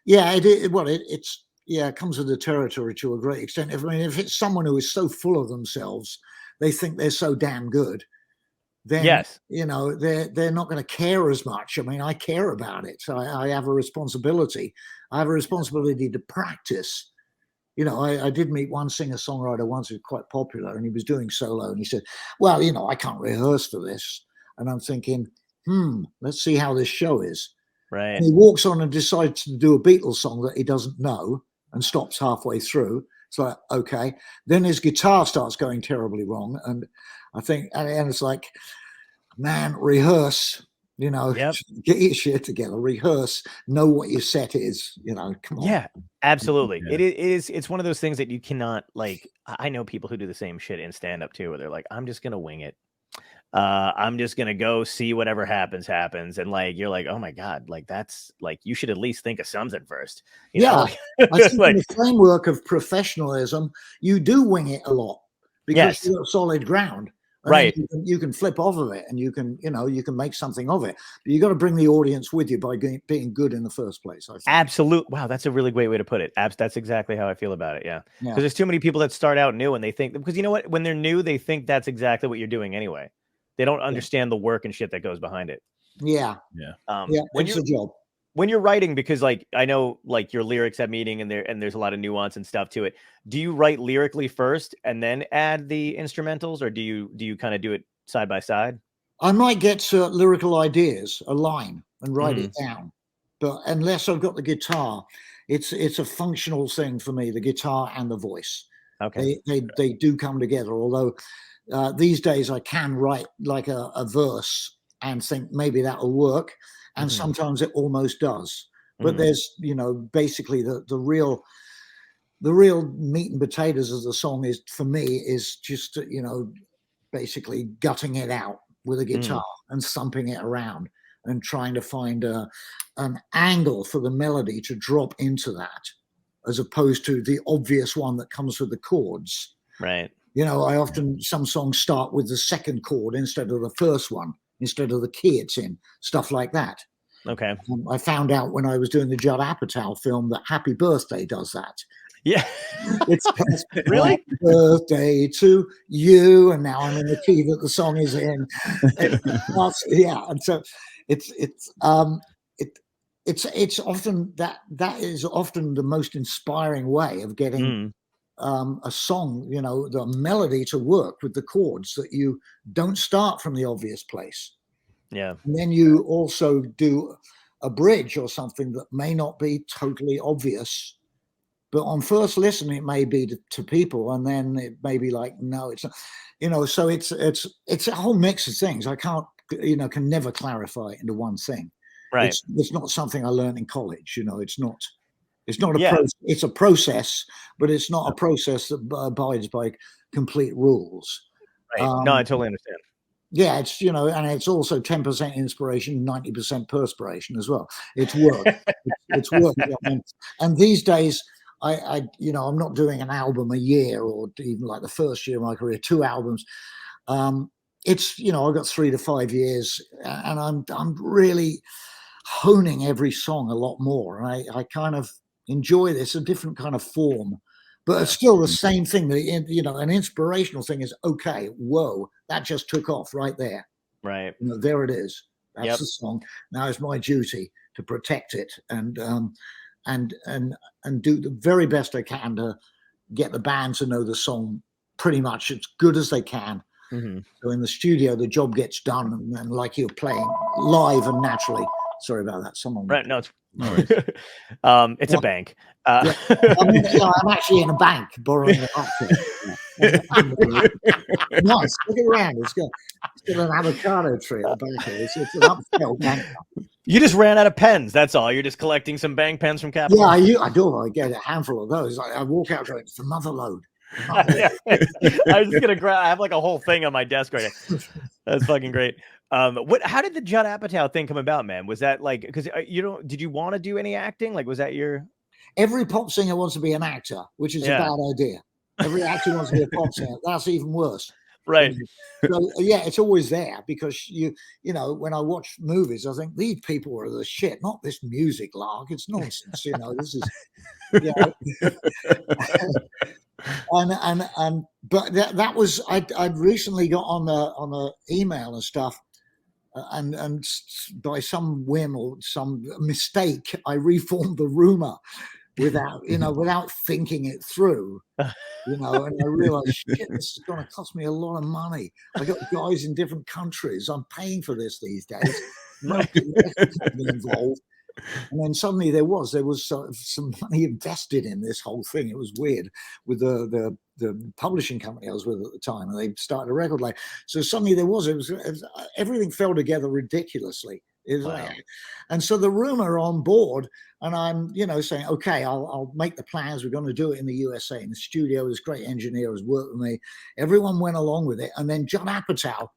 Yeah, it comes with the territory to a great extent. I mean, if it's someone who is so full of themselves, they think they're so damn good, then they're not going to care as much. I mean, I care about it. So I have a responsibility. I have a responsibility to practice. I did meet one singer-songwriter once who was quite popular, and he was doing solo, and he said, well, I can't rehearse for this. And I'm thinking, let's see how this show is. Right. And he walks on and decides to do a Beatles song that he doesn't know and stops halfway through. It's like, okay. Then his guitar starts going terribly wrong. And I think, and it's like, man, rehearse, Yep. get your shit together, rehearse, know what your set is, come on. Yeah, absolutely. Yeah. It's one of those things that you cannot, like, I know people who do the same shit in stand up too, where they're like, I'm just going to wing it. I'm just going to go see whatever happens. And like, you're like, oh my God, like that's like, you should at least think of something first. You know? I think in the framework of professionalism, you do wing it a lot because you've got solid ground. And right. You can flip off of it and you can make something of it. But you got to bring the audience with you by being good in the first place. I think. Absolutely. Wow. That's a really great way to put it. That's exactly how I feel about it. Yeah. Because there's too many people that start out new and they think, because you know what, when they're new, they think that's exactly what you're doing anyway. They don't understand the work and shit that goes behind it. Yeah. When it's a job. When you're writing, because like I know like your lyrics have meaning and there's a lot of nuance and stuff to it. Do you write lyrically first and then add the instrumentals, or do you kind of do it side by side? I might get lyrical ideas, a line, and write it down. But unless I've got the guitar, it's a functional thing for me, the guitar and the voice. Okay. They do come together. Although these days I can write like a verse and think maybe that'll work. And sometimes it almost does. But there's, basically the real meat and potatoes of the song is, for me, is just, basically gutting it out with a guitar and thumping it around and trying to find an angle for the melody to drop into that, as opposed to the obvious one that comes with the chords. Right. Some songs start with the second chord instead of the first one, instead of the key it's in, stuff like that. Okay. I found out when I was doing the Judd Apatow film that Happy Birthday does that. Yeah. It's really? Happy birthday to you, and now I'm in the key that the song is in. And so it's often that is often the most inspiring way of getting a song, the melody to work with the chords, that you don't start from the obvious place. Yeah. And then you also do a bridge or something that may not be totally obvious, but on first listen it may be to people, and then it may be like, no, it's not, so it's a whole mix of things. I can't, can never clarify it into one thing. Right. It's not something I learned in college. It's not it's a process, but it's not a process that abides by complete rules. Right. No, I totally understand. Yeah, it's, and it's also 10% inspiration, 90% perspiration as well. It's work. it's work. And these days, I'm not doing an album a year, or even like the first year of my career, 2 albums. It's, I've got 3 to 5 years, and I'm really honing every song a lot more. And I kind of enjoy this, a different kind of form. But it's still the same thing. An inspirational thing is, okay, whoa, that just took off right there. Right. There it is. That's the song. Now it's my duty to protect it and do the very best I can to get the band to know the song pretty much as good as they can. So in the studio, the job gets done, and like you're playing live and naturally. Sorry about that. Someone. Right. No, it's it's a bank. I'm actually in a bank borrowing a laptop. Nice. Look around. It's got an avocado tree at the back of it. It's an upscale bank. You just ran out of pens. That's all. You're just collecting some bank pens from Capital. Yeah, I do. I get a handful of those. I walk out going, it's another load. I was just gonna grab. I have like a whole thing on my desk right now. That's fucking great. How did the Judd Apatow thing come about, man? Was that like, because did you want to do any acting? Like, was that your? Every pop singer wants to be an actor, which is a bad idea. Every actor wants to be a pop singer. That's even worse. Right. So it's always there, because when I watch movies, I think these people are the shit, not this music lark. It's nonsense. This is. But that was I'd recently got on the email and stuff, and by some whim or some mistake, I reformed the rumor without thinking it through, and I realized, shit, this is going to cost me a lot of money. I got guys in different countries. I'm paying for this these days. Involved. And then suddenly there was some money invested in this whole thing. It was weird with the publishing company I was with at the time, and they started a record label. So suddenly it was everything fell together ridiculously. It was Wow. and so the rumor on board, and I'm saying, okay, I'll make the plans. We're going to do it in the USA in the studio. This great engineer has worked with me. Everyone went along with it, and then Judd Apatow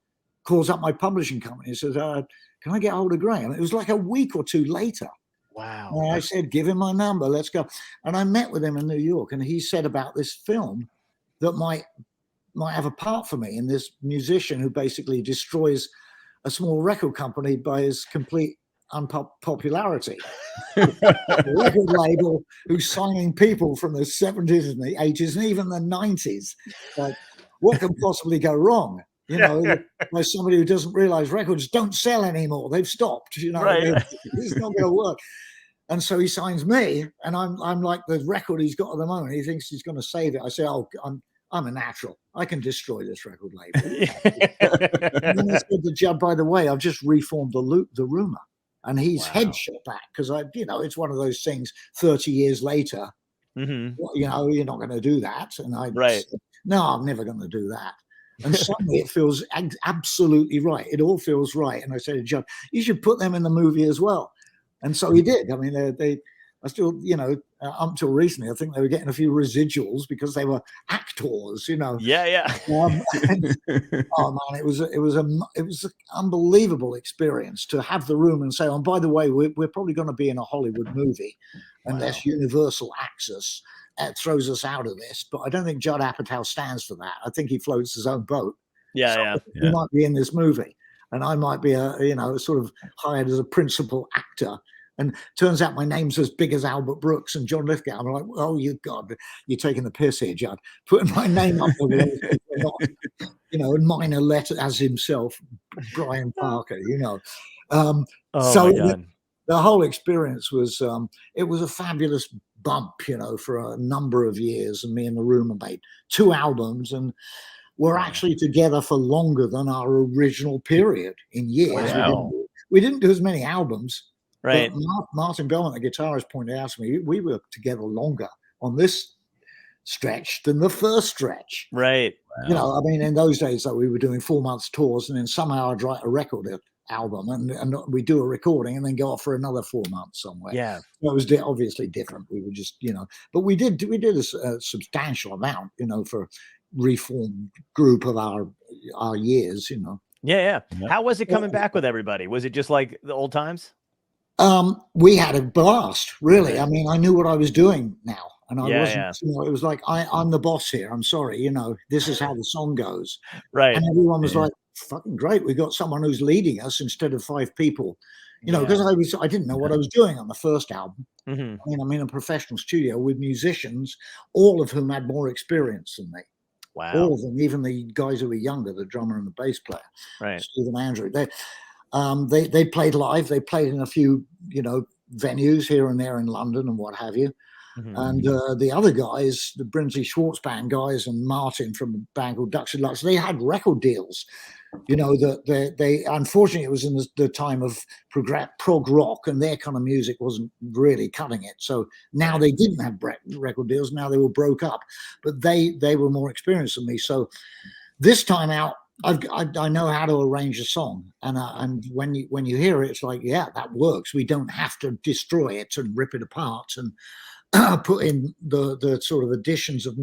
calls up my publishing company and says, "Can I get hold of Graham?" It was like a week or two later. Wow. And I said, "Give him my number. Let's go." And I met with him in New York, and he said about this film that might have a part for me in this musician who basically destroys a small record company by his complete unpopularity. A record label who's signing people from the 70s and the 80s and even the 90s. Like, what can possibly go wrong? By somebody who doesn't realize records don't sell anymore. They've stopped. Right. It's not going to work. And so he signs me, and I'm like the record he's got at the moment. He thinks he's going to save it. I say, "Oh, I'm a natural. I can destroy this record label." And then he said to Judd, "By the way, I've just reformed the rumor." And he's head shot back because it's one of those things 30 years later, Mm-hmm. you're not going to do that. And I Right. said, "No, I'm never going to do that." And suddenly it feels absolutely right. It all feels right. And I said to Judd, "You should put them in the movie as well." And so he did. I mean, I still, up until recently, I think they were getting a few residuals because they were actors, Yeah. Oh man, it was an unbelievable experience to have the room and say, "Oh, by the way, we're probably going to be in a Hollywood movie unless Universal Access throws us out of this." But I don't think Judd Apatow stands for that. I think he floats his own boat. Yeah. He might be in this movie, and I might be sort of hired as a principal actor. And turns out my name's as big as Albert Brooks and John Lithgow. I'm like, "Oh, you're taking the piss here, Judd. Putting my name up there, in minor letter as himself, Brian Parker, Oh so my God. the whole experience was, it was a fabulous bump, for a number of years. And me and the Rumor made 2 albums, and we're actually together for longer than our original period in years. Wow. We didn't do as many albums. Right. But Martin Belmont, the guitarist, pointed out to me, we were together longer on this stretch than the first stretch. Right. I mean, in those days, though, we were doing 4 months tours, and then somehow I'd write a record album, and we do a recording, and then go off for another 4 months somewhere. Yeah. It was obviously different. We were just, but we did a substantial amount, for reformed group of our years, Yeah. How was it coming back with everybody? Was it just like the old times? We had a blast, really. I mean, I knew what I was doing now, and I wasn't. It was like, I'm the boss here. I'm sorry, this is how the song goes. Right. And everyone was like, "Fucking great! We got someone who's leading us instead of 5 people." Because I didn't know what I was doing on the first album. Mm-hmm. I mean, I'm in a professional studio with musicians, all of whom had more experience than me. Wow. All of them, even the guys who were younger, the drummer and the bass player, Right. Steve and Andrew. They played live. They played in a few, venues here and there in London and what have you. Mm-hmm. And the other guys, the Brinsley Schwartz band guys and Martin from a band called Ducks and Lux, they had record deals. That they unfortunately, it was in the time of prog rock, and their kind of music wasn't really cutting it. So now they didn't have record deals. Now they were broke up, but they were more experienced than me. So this time out, I know how to arrange a song, and when you hear it, it's like, yeah, that works. We don't have to destroy it and rip it apart and put in the sort of additions of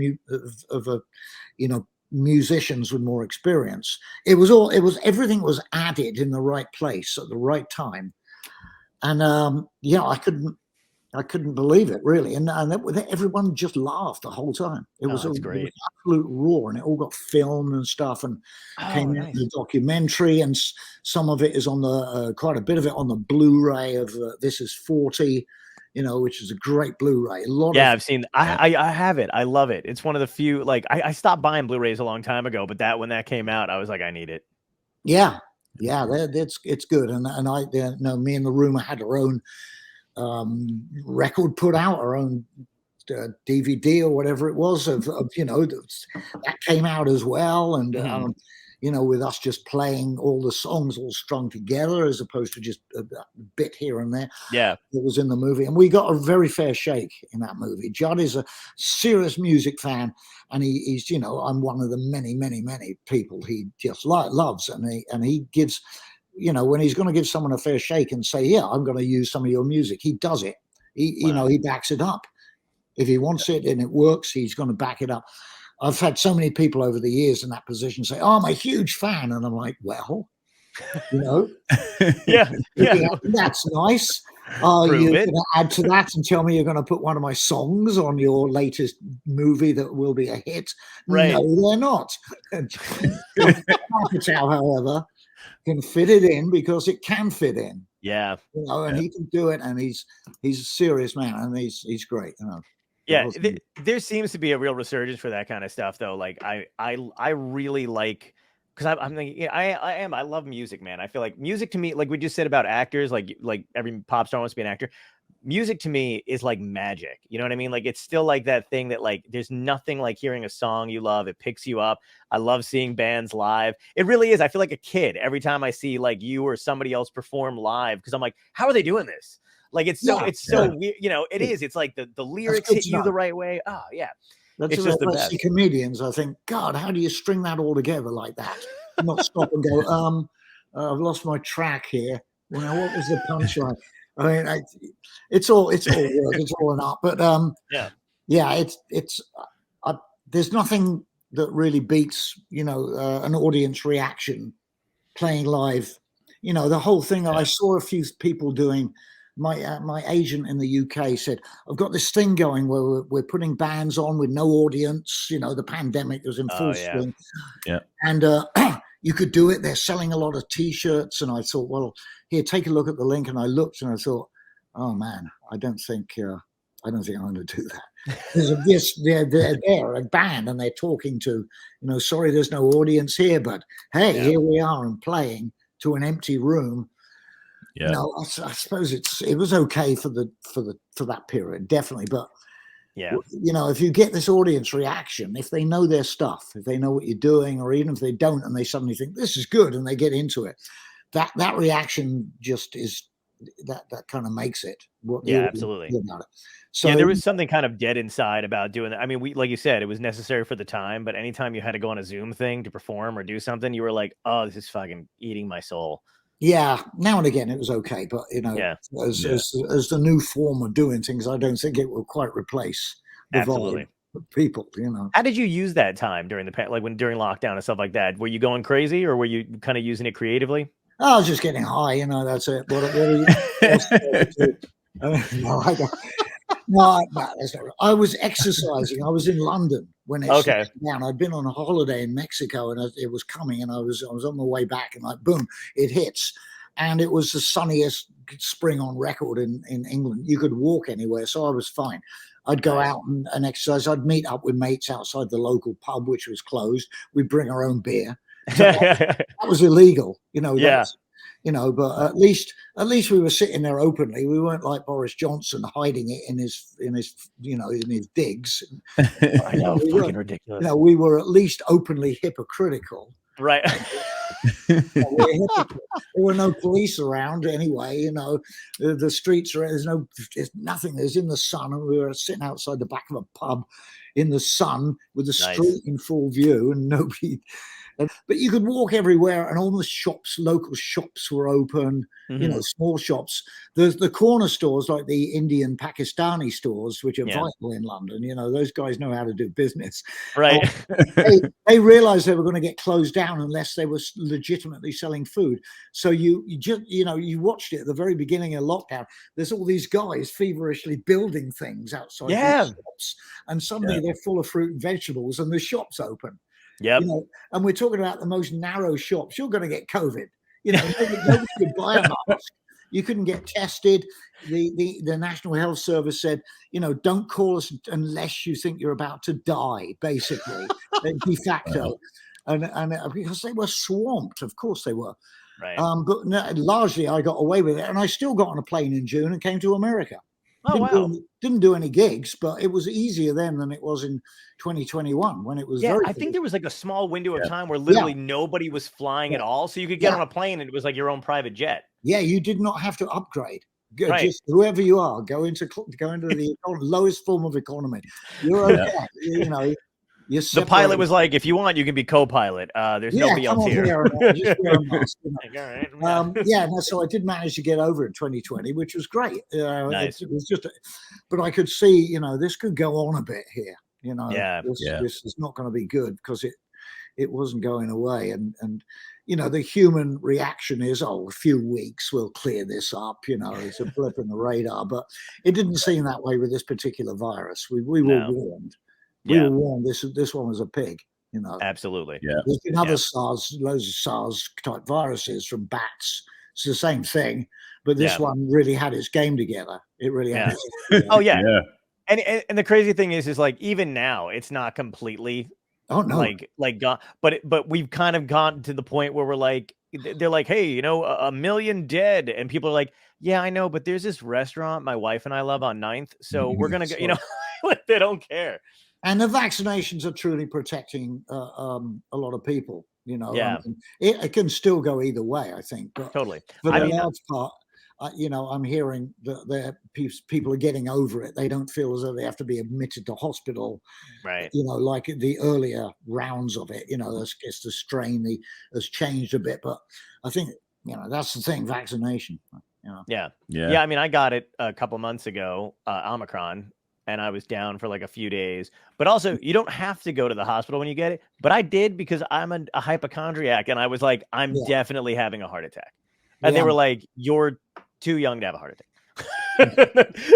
musicians with more experience. Everything was added in the right place at the right time, and I couldn't believe it, really. And everyone just laughed the whole time. It was great. It was absolute raw, and it all got filmed and stuff, and came out in the documentary. And some of it is on the quite a bit of it on the Blu-ray of This Is 40, which is a great Blu-ray. I've seen. I have it. I love it. It's one of the few. Like I stopped buying Blu-rays a long time ago, but when that came out, I was like, I need it. Yeah, it's good. And I me and the Rumor had our own record put out, our own DVD or whatever it was of that came out as well. And with us just playing all the songs all strung together as opposed to just a bit here and there. Yeah. It was in the movie, and we got a very fair shake in that movie. Judd is a serious music fan, and he's I'm one of the many people he just loves, and he gives, when he's going to give someone a fair shake and say, yeah, I'm going to use some of your music, he does it. He backs it up. If he wants it and it works, he's going to back it up. I've had so many people over the years in that position say, oh, I'm a huge fan. And I'm like, well, yeah, that's nice. Are you going to add to that and tell me you're going to put one of my songs on your latest movie that will be a hit? Right. No, they're not. Apatow, however, can fit it in because it can fit in. Yeah. And he can do it, and he's a serious man, and he's great. Yeah, there seems to be a real resurgence for that kind of stuff, though. Like I really like, because I'm thinking, I love music, man. I feel like music to me, like we just said about actors, like every pop star wants to be an actor. Music to me is like magic. You know what I mean? Like it's still like that thing that like there's nothing like hearing a song you love. It picks you up. I love seeing bands live. It really is. I feel like a kid every time I see like you or somebody else perform live, because I'm like, how are they doing this? Like it's so weird, it is. It's like the lyrics hit you the right way. Oh yeah, it's just the best. Comedians, I think, God, how do you string that all together like that? Not stop and go. I've lost my track here. Well, what was the punchline? I mean, it's all work. It's all an art. But there's nothing that really beats an audience reaction playing live. The whole thing. I saw a few people doing. My agent in the UK said, I've got this thing going where we're putting bands on with no audience. The pandemic was in full swing. Yeah. And you could do it. They're selling a lot of T-shirts. And I thought, well, here, take a look at the link. And I looked and I thought, oh, man, I don't think I'm going to do that. Because they're a band and they're talking to, sorry, there's no audience here. But, hey, here we are and playing to an empty room. Yeah. I suppose it was okay for that period, definitely. But if you get this audience reaction, if they know their stuff, if they know what you're doing, or even if they don't, and they suddenly think this is good and they get into it, that reaction just is that kind of makes it. Absolutely. About it. So there was something kind of dead inside about doing that. I mean, we, like you said, it was necessary for the time, but anytime you had to go on a Zoom thing to perform or do something, you were like, oh, this is fucking eating my soul. Yeah, now and again it was okay, but as the new form of doing things, I don't think it will quite replace the volume of people. How did you use that time during during lockdown and stuff like that? Were you going crazy, or were you kind of using it creatively? I was just getting high, that's it. What are you? No, that's not right. I was exercising. I was in London when it shut down. I'd been on a holiday in Mexico, and it was coming, and I was on my way back, and boom, it hits. And it was the sunniest spring on record in England. You could walk anywhere, so I was fine. I'd go out and exercise. I'd meet up with mates outside the local pub, which was closed. We'd bring our own beer. So that was illegal, but at least we were sitting there openly. We weren't like Boris Johnson hiding it in his digs. I know, fucking ridiculous. We were at least openly hypocritical. Right. There were no police around anyway. The streets are there's nothing. There's in the sun, and we were sitting outside the back of a pub in the sun with the street in full view, and nobody. But you could walk everywhere, and all the local shops were open, small shops. The corner stores, like the Indian Pakistani stores, which are vital in London, those guys know how to do business. Right. They realized they were going to get closed down unless they were legitimately selling food. So you watched it at the very beginning of lockdown. There's all these guys feverishly building things outside these shops, and suddenly they're full of fruit and vegetables, and the shop's open. Yep. And we're talking about the most narrow shops. You're going to get COVID. Nobody could buy a mask. You couldn't get tested. The National Health Service said, don't call us unless you think you're about to die, basically, de facto. And because they were swamped, of course they were. Right. But largely I got away with it, and I still got on a plane in June and came to America. Oh, wow. Didn't do any gigs, but it was easier then than it was in 2021 when it was Yeah, very I think there was like a small window of time where Yeah. literally nobody was flying Yeah. at all. So you could get Yeah. on a plane and it was like your own private jet. Yeah, you did not have to upgrade. Right. Just whoever you are, go into the lowest form of economy. You're okay. You know, you're The pilot separated. was like, if you want, you can be co-pilot. There's nobody come else on here. just wear a mask, you know. Like, all right, Yeah, no, so I did manage to get over in 2020, which was great. Nice. It was just, but I could see, you know, this could go on a bit here. You know, Yeah. this is not going to be good because it wasn't going away, and you know, the human reaction is, oh, a few weeks we'll clear this up. You know, it's a blip in the radar, but it didn't seem that way with this particular virus. We were warned. We were warned. This one was a pig. You know, Absolutely. Yeah. there's been other SARS, loads of SARS type viruses from bats. It's the same thing, but this one really had its game together. It really had. Oh yeah. Yeah. And the crazy thing is like even now it's not completely like gone, but we've kind of gotten to the point where we're like, they're like, hey, you know, a million dead, and people are like, yeah, I know, but there's this restaurant my wife and I love on 9th, so we're gonna go. You know, they don't care. And the vaccinations are truly protecting a lot of people. You know, Yeah. I mean, it can still go either way, I think. But Totally. for the large part, you know, I'm hearing that people are getting over it. They don't feel as though they have to be admitted to hospital, right? You know, like the earlier rounds of it. You know, it's the strain has changed a bit, but I think, you know, that's the thing. Vaccination. You know. Yeah. I mean, I got it a couple months ago, Omicron, and I was down for like a few days. But also, you don't have to go to the hospital when you get it. But I did because I'm a hypochondriac, and I was like, I'm definitely having a heart attack. And they were like, you're too young to have a heart attack.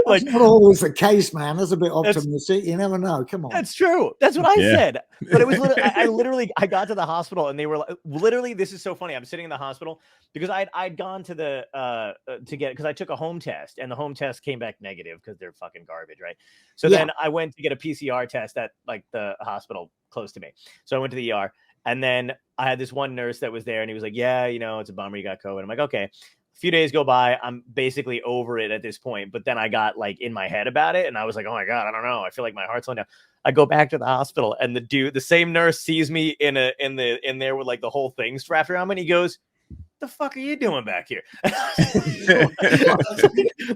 Like, that's not always the case, man. That's a bit optimistic. You never know. Come on. That's true. That's what I said. But it was literally, I got to the hospital and they were like, literally, this is so funny. I'm sitting in the hospital because I'd gone to the to get, because I took a home test and the home test came back negative because they're fucking garbage, right? So then I went to get a PCR test at like the hospital close to me. So I went to the ER, and then I had this one nurse that was there, and he was like, yeah, you know, it's a bummer you got COVID. I'm like, okay. A few days go by, I'm basically over it at this point, but then I got like in my head about it, and I was like, oh my God, I don't know, I feel like my heart's slowing down. I go back to the hospital, and the same nurse sees me in there with like the whole thing strapped around me, and he goes, the fuck are you doing back here? But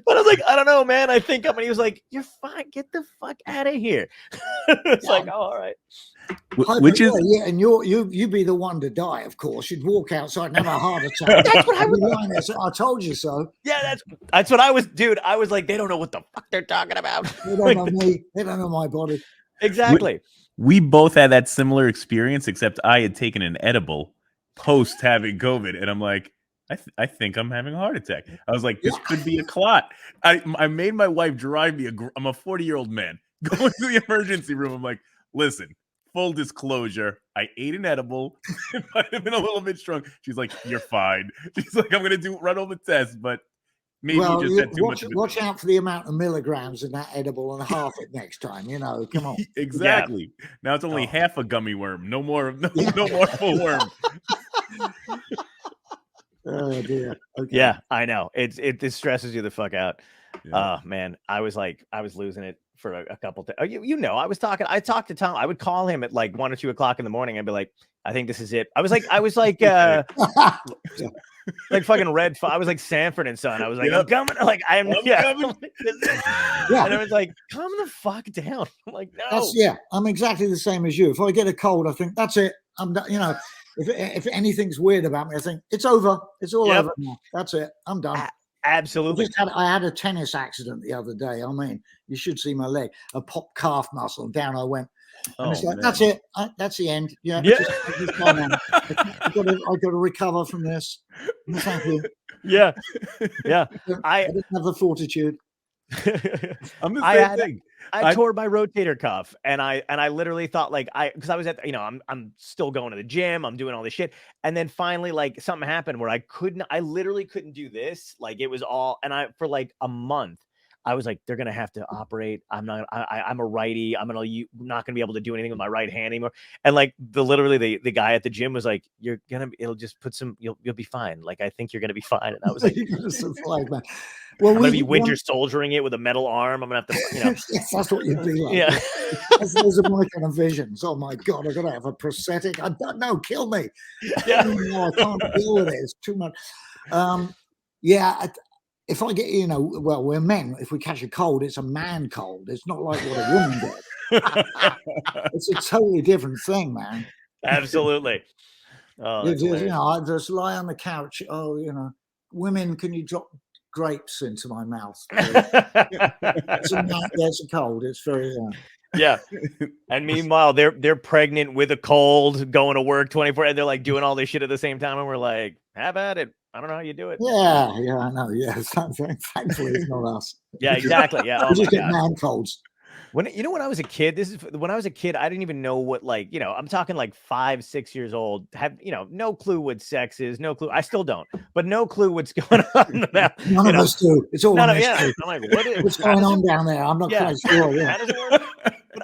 I was like, I don't know, man, I think I'm, and he was like, you're fine, get the fuck out of here. It's like, oh, all right. Which is and you'd be the one to die, of course. You'd walk outside and have a heart attack. That's what I was. I told you so. Yeah, that's what I was, dude. I was like, they don't know what the fuck they're talking about. They don't know me. They don't know my body. Exactly. We both had that similar experience, except I had taken an edible post having COVID, and I'm like, I think I'm having a heart attack. I was like, this could be a clot. I made my wife drive me. I'm a 40-year-old man going to the emergency room. I'm like, listen. Full disclosure, I ate an edible. It might have been a little bit strong. She's like, you're fine. She's like, I'm going to run all the tests, but maybe you just had too much. Watch out for the amount of milligrams in that edible and half it next time. You know, come on. Exactly. Yeah. Now it's only half a gummy worm. No more full worm. Oh dear. Okay. Yeah, I know. This stresses you the fuck out. Yeah. Man, I was losing it for a couple days. You know, I talked to Tom. I would call him at like 1 or 2 o'clock in the morning. I'd be like, I think this is it. I was like like fucking Red. I was like Sanford and Son. I was like, I'm coming. Like I'm coming. And I was like, calm the fuck down. I'm like, no. I'm exactly the same as you. If I get a cold, I think that's it. I'm done. You know, if anything's weird about me, I think it's over. It's all over now. That's it. I'm done. Absolutely. I had a tennis accident the other day. I mean, you should see my leg. A popped calf muscle. Down I went. And it's like, that's it. That's the end. Yeah. I've got to recover from this. Thank you. Yeah. I didn't have the fortitude. I'm the same thing. I tore my rotator cuff, and I literally thought because I was at, you know, I'm still going to the gym, I'm doing all this shit, and then finally like something happened where I literally couldn't do this, like it was all, and for like a month I was like, they're gonna have to operate. I'm a righty. Not gonna be able to do anything with my right hand anymore. And like literally the guy at the gym was like, it'll just put some, you'll be fine. Like, I think you're gonna be fine. And I was like, well, I'm gonna be winter soldiering it with a metal arm. I'm gonna have to, yes, that's what you'd be like. Yeah. Those are my kind of visions. Oh my God, I've got to have a prosthetic. I don't know, kill me. Yeah. No, I can't deal with it. It's too much. Yeah. If I get, well, we're men. If we catch a cold, it's a man cold. It's not like what a woman does. It's a totally different thing, man. Absolutely. Oh, I just lie on the couch. Oh, women, can you drop grapes into my mouth? It's a cold. It's very. Yeah. And meanwhile, they're pregnant with a cold, going to work 24, and they're like doing all this shit at the same time, and we're like, how about it? I don't know how you do it. Yeah, I know. Yeah, thankfully it's not us. Yeah, exactly. Yeah, we just get man colds. When I was a kid, I didn't even know what, like, I'm talking like 5, 6 years old, have no clue what sex is, no clue. I still don't, but no clue what's going on about. None of us do. It's all I'm like, what's going on down there? I'm not quite sure. Yeah. How does it work?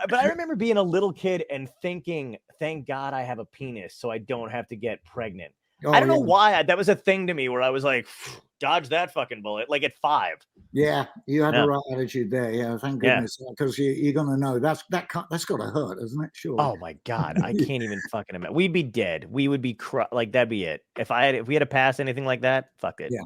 But I remember being a little kid and thinking, thank God I have a penis so I don't have to get pregnant. I don't know why that was a thing to me where I was like, dodge that fucking bullet, like at 5. Yeah, you had the right attitude there. Yeah, thank goodness, because you're gonna know that's got to hurt, isn't it? Sure. Oh my God, I can't even fucking imagine. We'd be dead. We would be like, that'd be it. If we had to pass anything like that, fuck it. Yeah.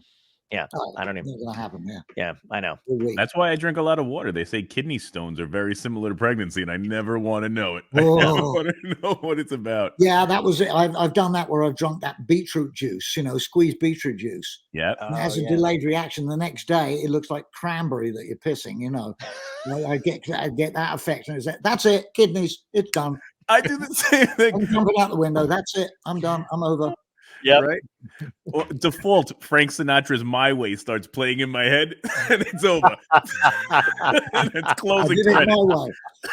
Yeah, I don't even. It's gonna happen. Yeah, I know. That's why I drink a lot of water. They say kidney stones are very similar to pregnancy, and I never want to know it. I never want to know what it's about. Yeah, that was it. I've done that where I've drunk that beetroot juice, squeezed beetroot juice. Yeah, it has a delayed reaction. The next day, it looks like cranberry that you're pissing. I get that effect, and that's it. Kidneys, it's done. I do the same thing. I'm jumping out the window. That's it. I'm done. I'm over. Yeah. Right. Well, default Frank Sinatra's "My Way" starts playing in my head, and it's over. And it's closing credits. My way.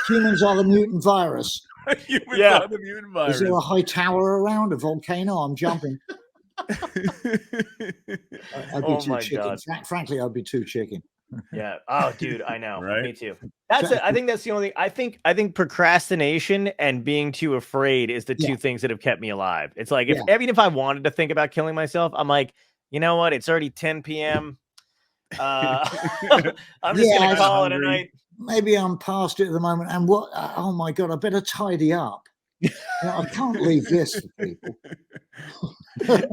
Humans are the mutant virus. Humans are the mutant virus. Is there a high tower around, a volcano? I'm jumping. I'd be too chicken. Frankly, I'd be too chicken. Yeah. Oh, dude, I know. Right? Me too. That's it. I think that's the only thing. I think procrastination and being too afraid is the two things that have kept me alive. It's like even if I wanted to think about killing myself, I'm like, you know what? It's already 10 p.m. I'm just gonna call it a night. Maybe I'm past it at the moment. And what? Oh my God! I better tidy up. I can't leave this for people.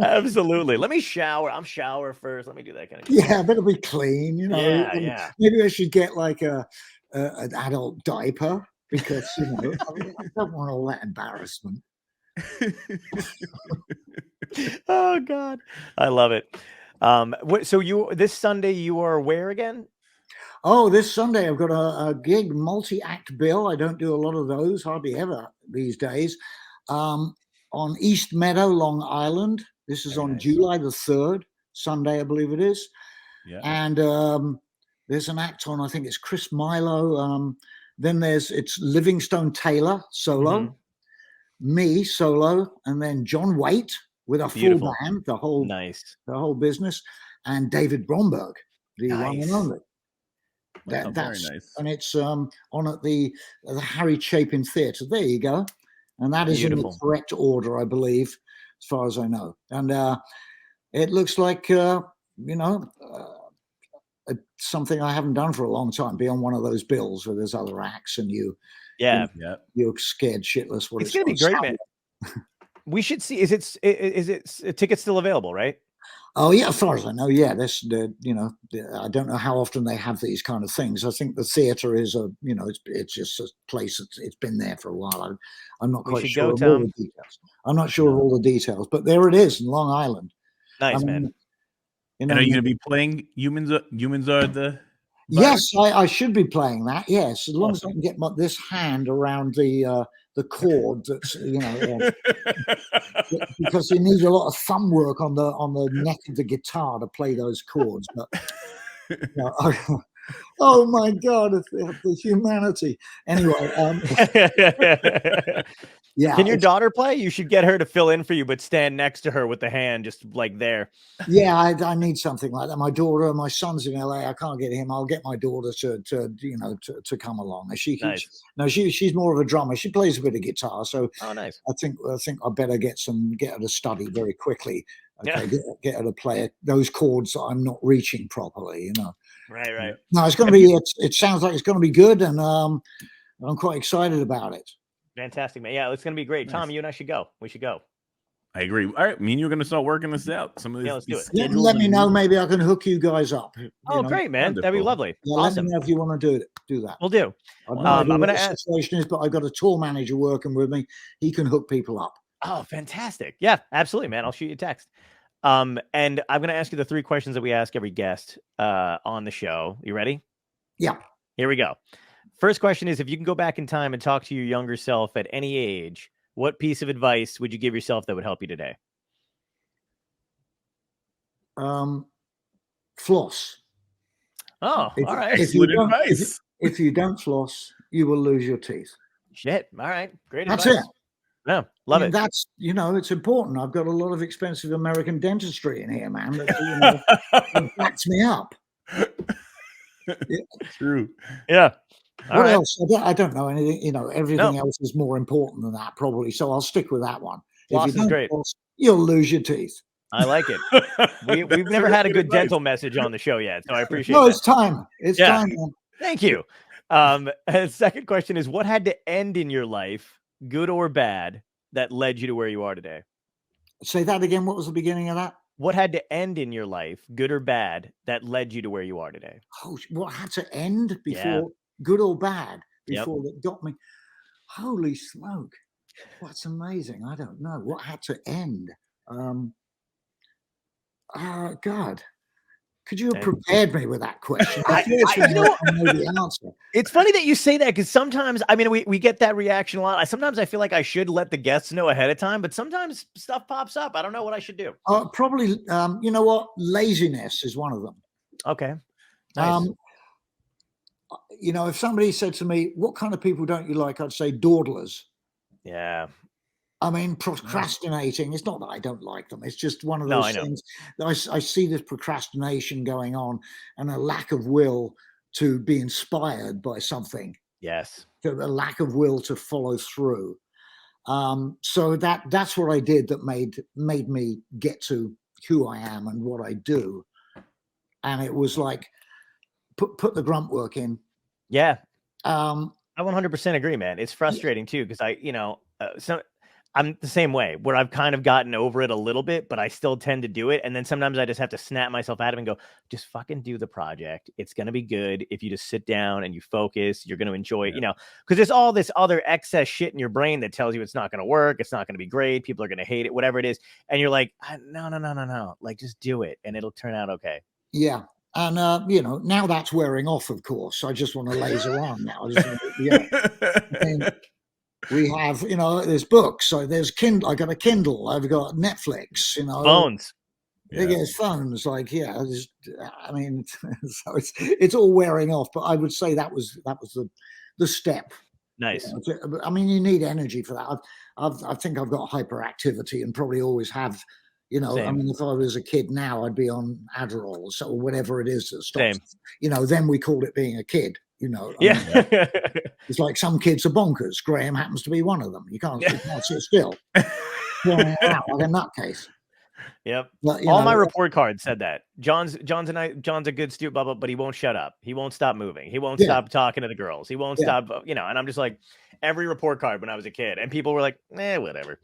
Absolutely. Let me shower. I'm shower first. Let me do that kind of thing. Yeah, I better be clean. Yeah. Maybe I should get like an adult diaper because I don't want all that embarrassment. Oh God, I love it. So this Sunday you are where again? Oh, this Sunday I've got a gig, multi-act bill. I don't do a lot of those, hardly ever these days. On East Meadow, Long Island. This is on July the 3rd, Sunday, I believe it is. Yeah. And there's an act on, I think it's Chris Milo. Then it's Livingstone Taylor solo, me solo, and then John Waite with a full band, the whole business, and David Bromberg, the one and only. That's very nice. And it's on at the Harry Chapin Theatre. There you go. And that is in the correct order, I believe, as far as I know. And it looks like something I haven't done for a long time. Be on one of those bills where there's other acts and you're scared shitless. It's gonna be great, man. We should see. Is it tickets still available? Right. Oh yeah, as far as I know, yeah. I don't know how often they have these kind of things. I think the theatre is it's just a place it's been there for a while. I'm not quite sure of all the details. I'm not sure of all the details, but there it is in Long Island. Nice, man. And are you going to be playing Humans Are the? Yes, I should be playing that. Yes, as long as I can get this hand around the chord. That's because you need a lot of thumb work on the neck of the guitar to play those chords. But Oh my God, the humanity. Anyway, yeah, Can your daughter play? You should get her to fill in for you, but stand next to her with the hand just like there. yeah, I need something like that. My son's in LA. I can't get him. I'll get my daughter to come along. Nice. She's more of a drummer. She plays a bit of guitar, so Oh, nice. I think I better get her to study very quickly. Okay, Yeah. get her to play those chords that I'm not reaching properly. Right. No, it's going to be. It sounds like it's going to be good, and I'm quite excited about it. Fantastic, man. Yeah, it's gonna be great. Nice. Tom, you and I should go. We should go. I agree. All right, me and you're going to start working this out. Some of this. Yeah, let's do it. Let me know. Maybe I can hook you guys up. Oh, great, man. That'd be wonderful. lovely. Yeah, Awesome. Let me know if you want to do that. We'll do. I don't I'm know gonna what the situation is, but I've got a tour manager working with me. He can hook people up. Oh, fantastic. Yeah, absolutely, man. I'll shoot you a text. And I'm gonna ask you the 3 questions that we ask every guest on the show. You ready? Yeah. Here we go. First question is, if you can go back in time and talk to your younger self at any age, what piece of advice would you give yourself that would help you today? Floss. Oh, all right. Excellent advice. If you don't floss, you will lose your teeth. Shit. All right. Great That's advice. it. Yeah, love it. That's it's important. I've got a lot of expensive American dentistry in here, man. That backs me up. True. Yeah. All What right. else? I don't know anything. Everything else is more important than that, probably. So I'll stick with that one. Floss If is you great. don't floss, you'll lose your teeth. I like it. We've never had a good dental message on the show yet, so I appreciate No, that. it's time. It's time, man. Thank you. Second question is, what had to end in your life, good or bad, that led you to where you are today? Say that again. What was the beginning of that? What had to end in your life, good or bad, that led you to where you are today? Oh, what had to end before, Yeah. good or bad, Yep. before that got me? Holy smoke. That's amazing. I don't know. What had to end? God. Could you have prepared me with that question? I know the answer. It's funny that you say that, because sometimes, I mean, we get that reaction a lot. Sometimes I feel like I should let the guests know ahead of time, but sometimes stuff pops up. I don't know what I should do. Probably, you know what? Laziness is one of them. Okay. Nice. If somebody said to me, what kind of people don't you like? I'd say dawdlers. Yeah. I mean, procrastinating. It's not that I don't like them. It's just one of No, those I know. things. I see this procrastination going on, and a lack of will to be inspired by something. Yes. A lack of will to follow through. So that's what I did that made me get to who I am and what I do. And it was like put the grunt work in. Yeah. I 100% agree, man. It's frustrating too, because I'm the same way, where I've kind of gotten over it a little bit, but I still tend to do it. And then sometimes I just have to snap myself out of it and go, just fucking do the project. It's going to be good. If you just sit down and you focus, you're going to enjoy it, because there's all this other excess shit in your brain that tells you it's not going to work. It's not going to be great. People are going to hate it, whatever it is. And you're like, no. Like, just do it and it'll turn out okay. Yeah. And, now that's wearing off, of course. I just want to laser on now. I mean, we have, there's books. So there's Kindle. I got a Kindle. I've got Netflix. Phones. There's phones. Like, I mean, so it's all wearing off. But I would say that was the step. Nice. I mean, you need energy for that. I think I've got hyperactivity and probably always have. Same. I mean, if I was a kid now, I'd be on Adderall or whatever it is that stops. Same. Then we called it being a kid. Yeah. It's like some kids are bonkers. Graham happens to be one of them. You can't sit still. Like a nutcase. Yep. But, all my report cards said that. John's a good student, blah, blah, but he won't shut up. He won't stop moving. He won't stop talking to the girls. He won't stop, and I'm just like, every report card when I was a kid, and people were like, whatever.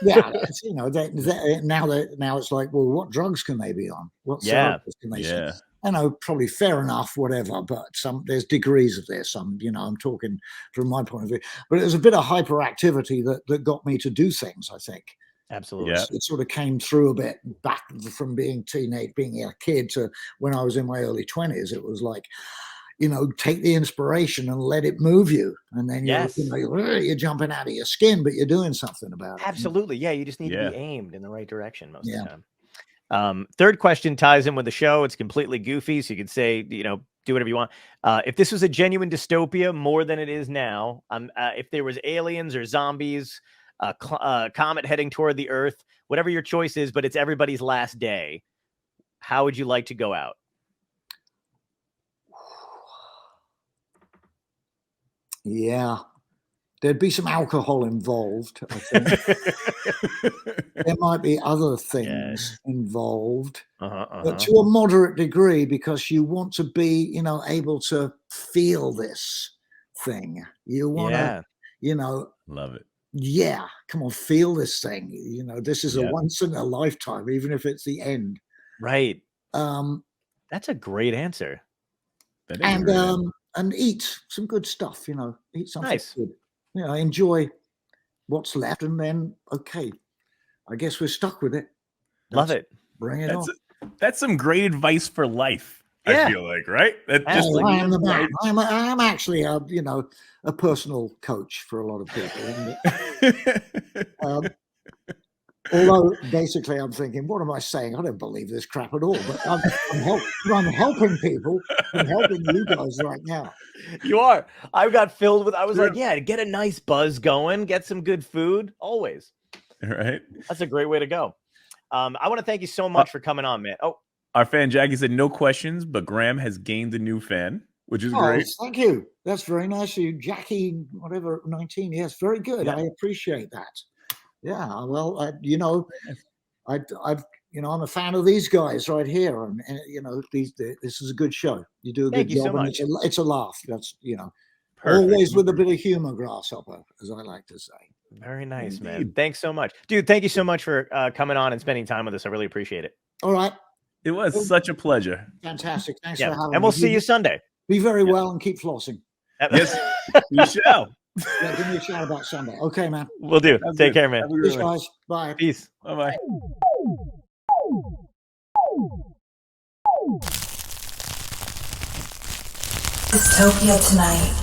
Yeah, now it's like, well, what drugs can they be on? What therapies can they see? I know, probably fair enough, whatever, but there's degrees of this. I'm talking from my point of view, but it was a bit of hyperactivity that got me to do things, I think. Absolutely. Yeah. It sort of came through a bit back from being being a kid to when I was in my early 20s. It was like, take the inspiration and let it move you. And then you're jumping out of your skin, but you're doing something about it. Absolutely. Yeah. You just need to be aimed in the right direction most of the time. Third question ties in with the show. It's completely goofy. So you could say, do whatever you want. If this was a genuine dystopia more than it is now, if there was aliens or zombies, comet heading toward the Earth, whatever your choice is, but it's everybody's last day, how would you like to go out? Yeah. There'd be some alcohol involved, I think. There might be other things involved, but to a moderate degree, because you want to be, you know, able to feel this thing. You want to, you know, love it. Yeah, come on, feel this thing. You know, this is a once in a lifetime, even if it's the end. Right. That's a great answer. That is a great answer. And eat some good stuff. You know, eat something Nice. good. You know, enjoy what's left, and then okay, I guess we're stuck with it. Love it. Bring it on. That's some great advice for life. Yeah. I feel like, right? That I just like am the man. I'm actually a, you know, a personal coach for a lot of people. Although basically I'm thinking, what am I saying? I don't believe this crap at all. But I'm helping people. I'm helping you guys right now. You are. I got filled with. I was like, yeah, get a nice buzz going, get some good food, always. Right. That's a great way to go. I want to thank you so much for coming on, man. Oh, our fan Jackie said no questions, but Graham has gained a new fan, which is great. Thank you. That's very nice of you, Jackie. Whatever, 19. Yes, very good. Yeah. I appreciate that. Yeah. Well, you know, I've you know, I'm a fan of these guys right here, and you know, this is a good show. You do a good job, and it's a laugh. That's, you know, always with a bit of humor, Grasshopper, as I like to say. Very nice, man. Thanks so much, dude. Thank you so much for coming on and spending time with us. I really appreciate it. All right. It was such a pleasure. Fantastic. Thanks for having me. And we'll see you Sunday. Be very well and keep flossing. Yes, we shall. Yeah, give me a shout about Sunday. Okay, man. We'll do. Take care, man. Peace, guys. Bye. Peace. Bye-bye. Dystopia Tonight.